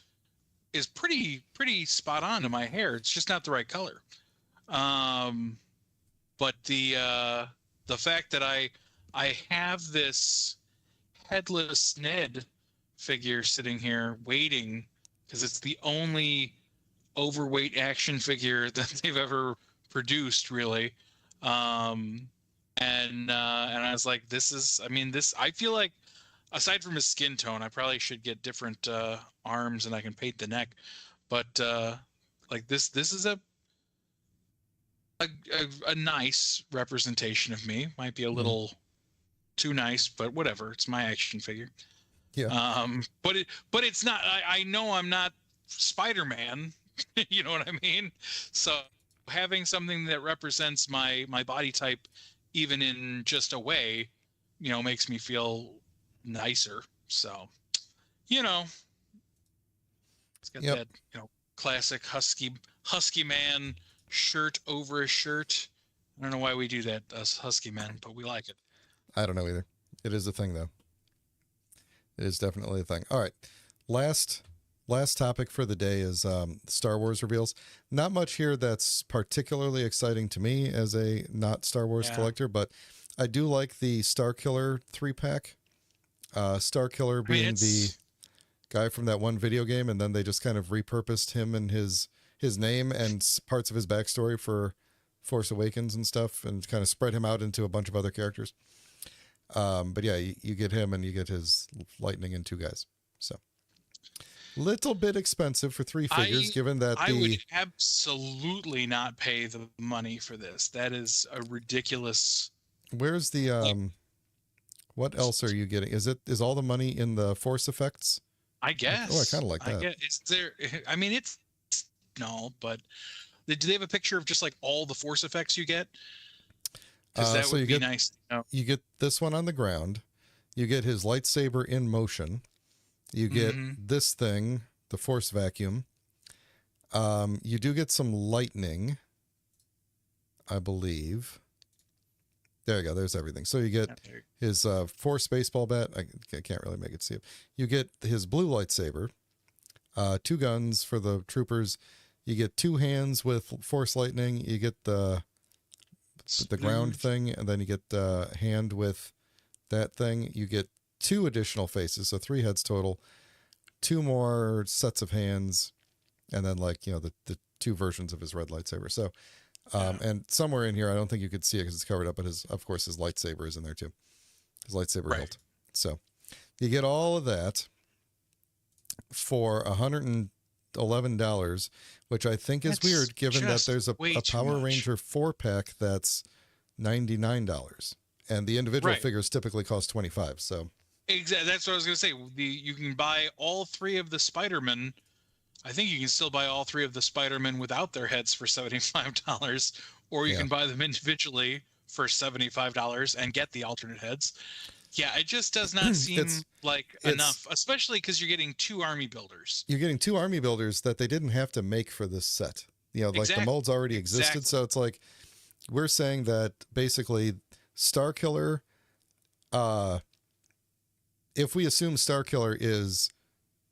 pretty spot on to my hair. It's just not the right color. But the fact that I have this headless Ned figure sitting here waiting, because it's the only overweight action figure that they've ever produced, really. And I was like, I feel like, aside from his skin tone, I probably should get different arms and I can paint the neck. But like this is a nice representation of me. Might be a little too nice, but whatever. It's my action figure. Yeah. But it's not. I know I'm not Spider-Man. You know what I mean? So having something that represents my body type, even in just a way, makes me feel nicer. So, it's got that classic husky man shirt over a shirt. I don't know why we do that, us husky men, but we like it. I don't know either. It is a thing, though. It is definitely a thing. All right, last topic for the day is Star Wars reveals. Not much here that's particularly exciting to me as a not Star Wars collector, but I do like the Starkiller 3-pack. Starkiller being the guy from that one video game, and then they just kind of repurposed him and his name and parts of his backstory for Force Awakens and stuff, and kind of spread him out into a bunch of other characters. But yeah, you get him and you get his lightning and 2 guys. So little bit expensive for 3 figures, given that I would absolutely not pay the money for this. That is a ridiculous. Where's the What else are you getting? Is all the money in the force effects? I guess. Oh, I kind of like that. I guess. Is there? I mean, it's no, but do they have a picture of just like all the force effects you get? Because that So would be nice. You get this one on the ground. You get his lightsaber in motion. You get this thing, the force vacuum. You do get some lightning, I believe. There you go. There's everything. So you get his force baseball bat. I can't really make it see it. You get his blue lightsaber, 2 guns for the troopers. You get 2 hands with force lightning. You get the ground thing, and then you get the hand with that thing. You get 2 additional faces, so 3 heads total. 2 more sets of hands, and then the 2 versions of his red lightsaber. So. And somewhere in here, I don't think you could see it because it's covered up, but of course his lightsaber is in there too. His lightsaber hilt. So you get all of that for $111, which I think is weird given that there's a Power Ranger 4-pack that's $99. And the individual figures typically cost $25. So exactly, that's what I was going to say. You can buy all 3 of the Spider-Men. I think you can still buy all 3 of the Spider-Men without their heads for $75, or you can buy them individually for $75 and get the alternate heads. Yeah, it just does not seem like enough, especially because you're getting 2 army builders. You're getting 2 army builders that they didn't have to make for this set. The molds already existed. So it's like we're saying that basically Starkiller, if we assume Starkiller is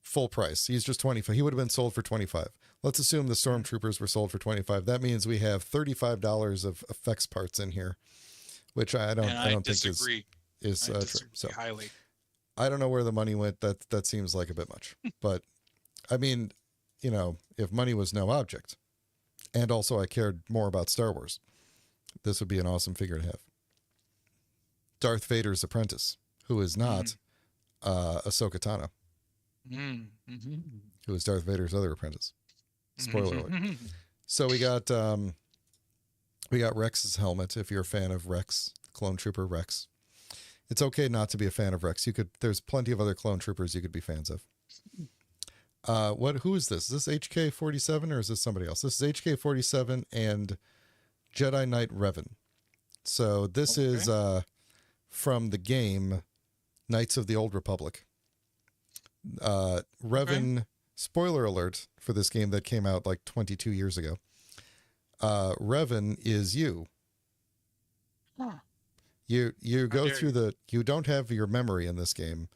full price, he's just 25. He would have been sold for 25. Let's assume the Stormtroopers were sold for 25. That means we have $35 of effects parts in here, which I don't think is true. So highly. I don't know where the money went. That seems like a bit much. But I mean, if money was no object, and also I cared more about Star Wars, this would be an awesome figure to have. Darth Vader's apprentice, who is not Ahsoka Tano. Who was Darth Vader's other apprentice. Spoiler alert. So we got Rex's helmet. If you're a fan of Rex, Clone Trooper Rex, it's okay not to be a fan of Rex. There's plenty of other clone troopers you could be fans of. Who is this? Is this HK-47 or is this somebody else? This is HK-47 and Jedi Knight Revan. So this is from the game Knights of the Old Republic. Revan, spoiler alert for this game that came out like 22 years ago. Revan is you. Huh. You go through you don't have your memory in this game,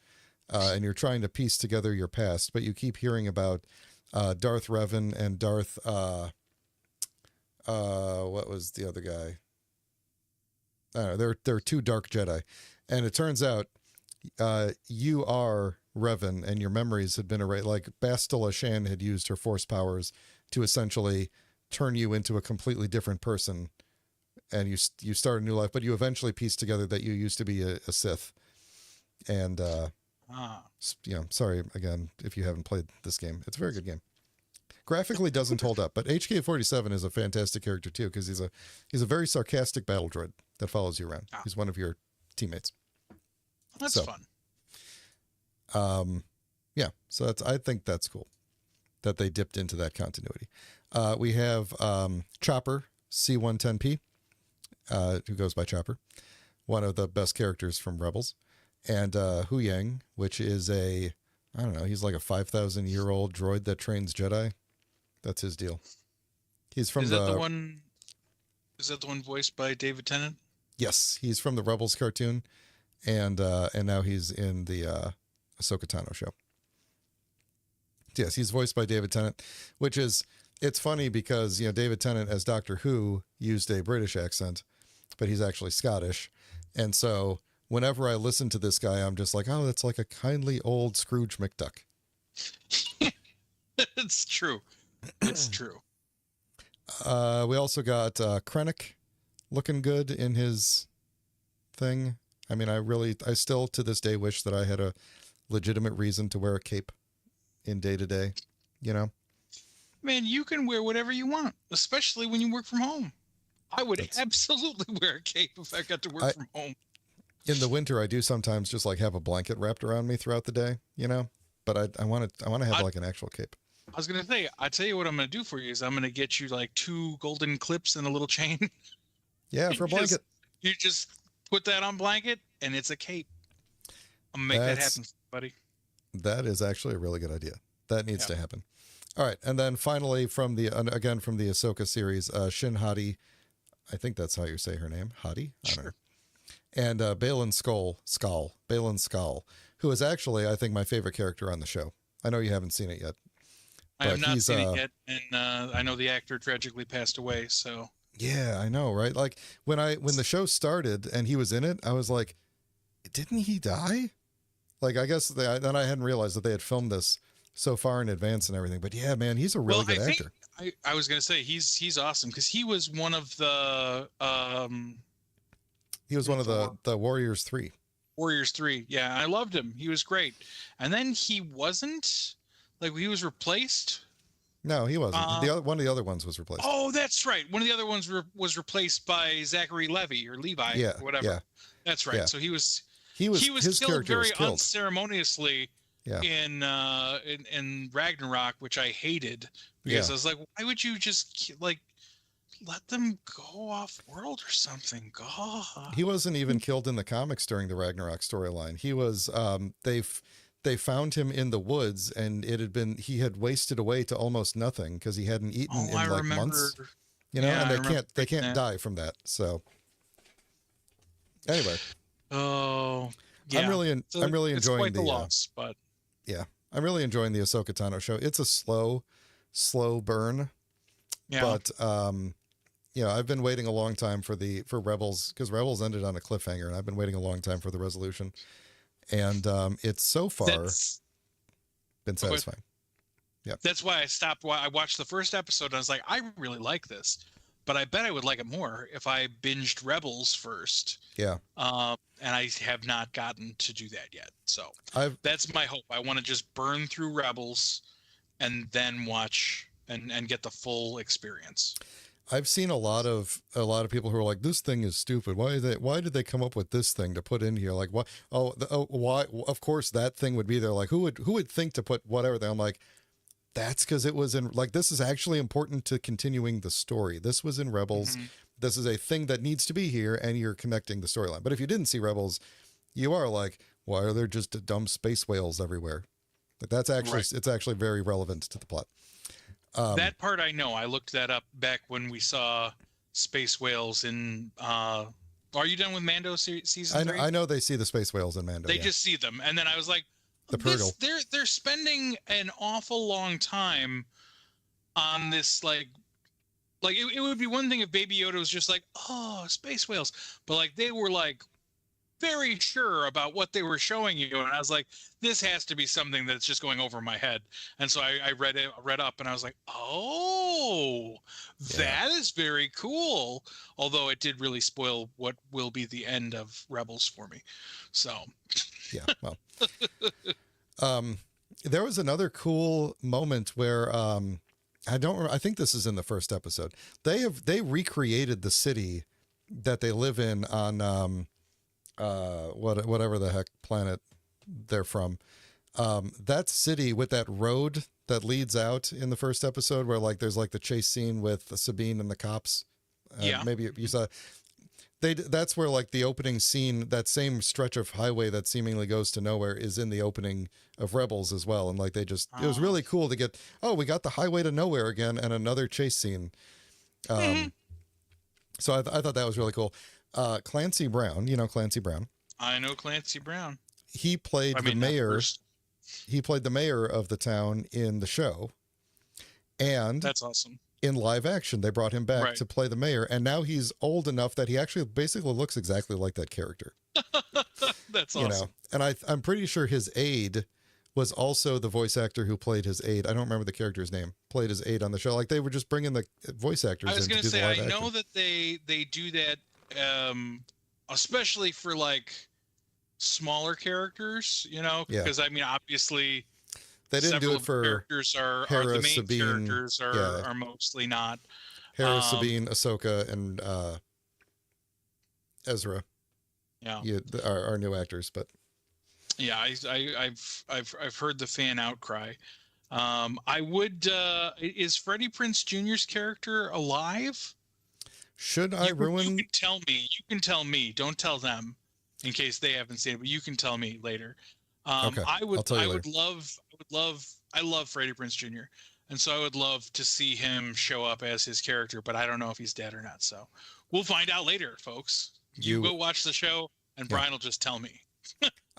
and you're trying to piece together your past, but you keep hearing about Darth Revan and Darth what was the other guy? I don't know, there are 2 dark Jedi, and it turns out you are Revan, and your memories had been erased. Like Bastila Shan had used her force powers to essentially turn you into a completely different person, and you start a new life. But you eventually piece together that you used to be a Sith. And sorry again if you haven't played this game. It's a very good game. Graphically doesn't hold up, but HK-47 is a fantastic character too because he's a very sarcastic battle droid that follows you around. He's one of your teammates. That's fun. So I think that's cool that they dipped into that continuity. We have Chopper, C-110P, who goes by Chopper, one of the best characters from Rebels, and Hu Yang, which is he's like a 5,000-year-old droid that trains Jedi. That's his deal. He's from the one. Is that the one voiced by David Tennant? Yes, he's from the Rebels cartoon, and now he's in the Ahsoka Tano show. Yes, he's voiced by David Tennant, it's funny because, David Tennant as Doctor Who used a British accent, but he's actually Scottish. And so whenever I listen to this guy, I'm just like, oh, that's like a kindly old Scrooge McDuck. It's true. It's true. We also got Krennic looking good in his thing. I mean, I still to this day wish that I had a legitimate reason to wear a cape in day to day, Man, you can wear whatever you want, especially when you work from home. I would absolutely wear a cape if I got to work from home. in the winter, I do sometimes just like have a blanket wrapped around me throughout the day, you know. But I want to have like an actual cape. I was gonna say, I tell you what I'm gonna do for you is I'm gonna get you like 2 golden clips and a little chain. Yeah, for a blanket. You just put that on blanket and it's a cape. I'm gonna make that happen, buddy. That is actually a really good idea. That needs to happen. All right, and then finally from the Ahsoka series, Shin Hati, I think that's how you say her name, Hati. I don't know. And Baylan Skoll, who is actually, I think, my favorite character on the show. I know you haven't seen it yet. I have not seen it yet, and I know the actor tragically passed away. So yeah, I know, right? Like when the show started and he was in it, I was like, didn't he die? Like I guess then I hadn't realized that they had filmed this so far in advance and everything. But yeah, man, he's a really good actor. I was gonna say he's awesome because he was one of the he was one of the Warriors 3. Warriors 3, yeah, I loved him. He was great, and then he wasn't. Like he was replaced. No, he wasn't. One of the other ones was replaced. Oh, that's right. One of the other ones was replaced by Zachary Levi or Levi, or whatever. Yeah. That's right. Yeah. So he was killed very unceremoniously in Ragnarok, which I hated because I was like, why would you just like let them go off world or something? God. He wasn't even killed in the comics during the Ragnarok storyline. He was they found him in the woods and he had wasted away to almost nothing because he hadn't eaten in months, you know, and they can't die from that. So anyway, I'm really enjoying it's quite the loss, but I'm really enjoying the Ahsoka Tano show. It's a slow burn, but I've been waiting a long time for Rebels because Rebels ended on a cliffhanger, and I've been waiting a long time for the resolution. And it's so far been satisfying. Yeah, that's why I stopped. I watched the first episode and I was like, I really like this, but I bet I would like it more if I binged Rebels first. Yeah. And I have not gotten to do that yet. So that's my hope. I want to just burn through Rebels and then watch and get the full experience. I've seen a lot of people who are like, this thing is stupid. Why did they come up with this thing to put in here? Like, what? Why? Of course that thing would be there. Like, who would think to put whatever there? I'm like, that's because it was in, like, this is actually important to continuing the story. This was in Rebels. Mm-hmm. This is a thing that needs to be here, and you're connecting the storyline. But if you didn't see Rebels, you are like, why are there just dumb space whales everywhere? But that's actually It's actually very relevant to the plot. That part I know. I looked that up back when we saw space whales in. Are you done with Mando season 3? I know they see the space whales in Mando. They just see them, and then I was like, the Purgle. They're spending an awful long time on this. Like it would be one thing if Baby Yoda was just like, oh, space whales, but like they were like very sure about what they were showing you, and I was like, this has to be something that's just going over my head. And so I read up, and I was like, oh, that is very cool. Although it did really spoil what will be the end of Rebels for me. So yeah, well, there was another cool moment where I think this is in the first episode. They recreated the city that they live in on whatever the heck planet they're from. That city with that road that leads out in the first episode where like there's like the chase scene with Sabine and the cops. Maybe you saw that's where like the opening scene, that same stretch of highway that seemingly goes to nowhere is in the opening of Rebels as well. And like it was really cool to get, we got the highway to nowhere again and another chase scene. So I thought that was really cool. Clancy Brown, you know Clancy Brown. I know Clancy Brown. He played the mayor. He played the mayor of the town in the show, and that's awesome. In live action, they brought him back to play the mayor, and now he's old enough that he actually basically looks exactly like that character. That's awesome. You know, and I'm pretty sure his aide was also the voice actor who played his aide. I don't remember the character's name. Played his aide on the show. Like they were just bringing the voice actors. I was going to say, I know that they do that. Especially for like smaller characters, you know, because I mean, obviously they didn't do it for characters are the main Sabine, characters are mostly not Hera, Sabine, Ahsoka, and Ezra. Yeah. Our new actors, but Yeah, I've heard the fan outcry. I would is Freddie Prinze Jr.'s character alive? should I You ruin? can tell me. You can tell me. Don't tell them, in case they haven't seen it. But you can tell me later. Okay, I'll tell you later. I love Freddie Prinze Jr. And so I would love to see him show up as his character, but I don't know if he's dead or not. So we'll find out later, folks. You go watch the show, and Brian will just tell me.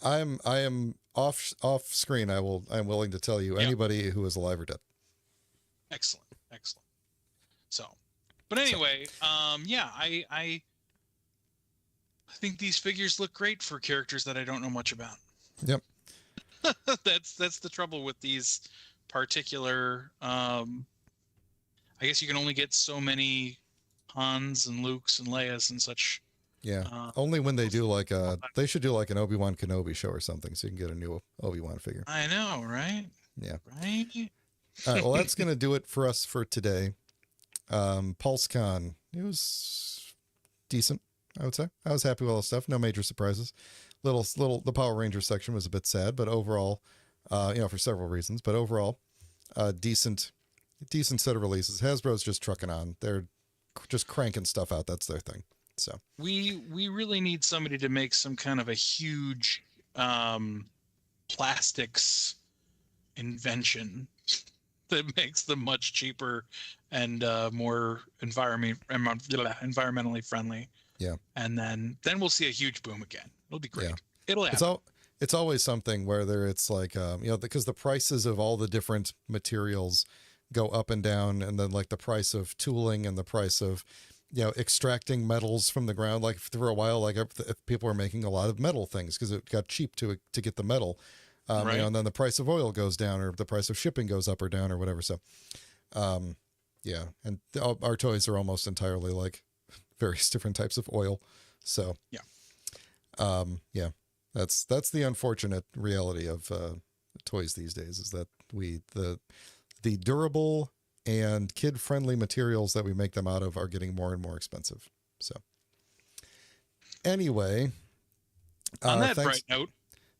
I am off screen. I'm willing to tell you anybody who is alive or dead. Excellent. So, but anyway, I think these figures look great for characters that I don't know much about. Yep. That's the trouble with these particular. I guess you can only get so many Hans and Lukes and Leias and such. Yeah. Only when they do they should do like an Obi-Wan Kenobi show or something, so you can get a new Obi-Wan figure. I know, right? Yeah. Right. All right. Well, that's gonna do it for us for today. PulseCon, it was decent, I would say. I was happy with all the stuff. No major surprises. The Power Ranger section was a bit sad, but overall, for several reasons, but overall, decent set of releases. Hasbro's just trucking on. They're just cranking stuff out. That's their thing. So we really need somebody to make some kind of a huge plastics invention that makes them much cheaper and more environmentally friendly. Yeah. And then we'll see a huge boom again. It'll be great. Yeah. It'll happen. It's always something, whether it's like, because the prices of all the different materials go up and down, and then like the price of tooling and the price of, extracting metals from the ground. Like for a while, like people were making a lot of metal things because it got cheap to get the metal. Right. And then the price of oil goes down, or the price of shipping goes up or down or whatever. So, and our toys are almost entirely like various different types of oil. So, that's the unfortunate reality of toys these days, is that the durable and kid-friendly materials that we make them out of are getting more and more expensive. So, anyway, on that bright note,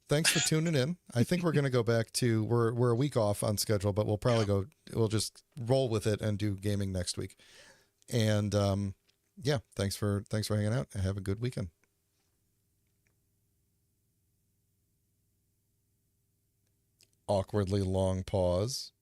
thanks for tuning in. I think we're going to go back to we're a week off on schedule, but we'll probably we'll just roll with it and do gaming next week. And thanks for hanging out, and have a good weekend. Awkwardly long pause.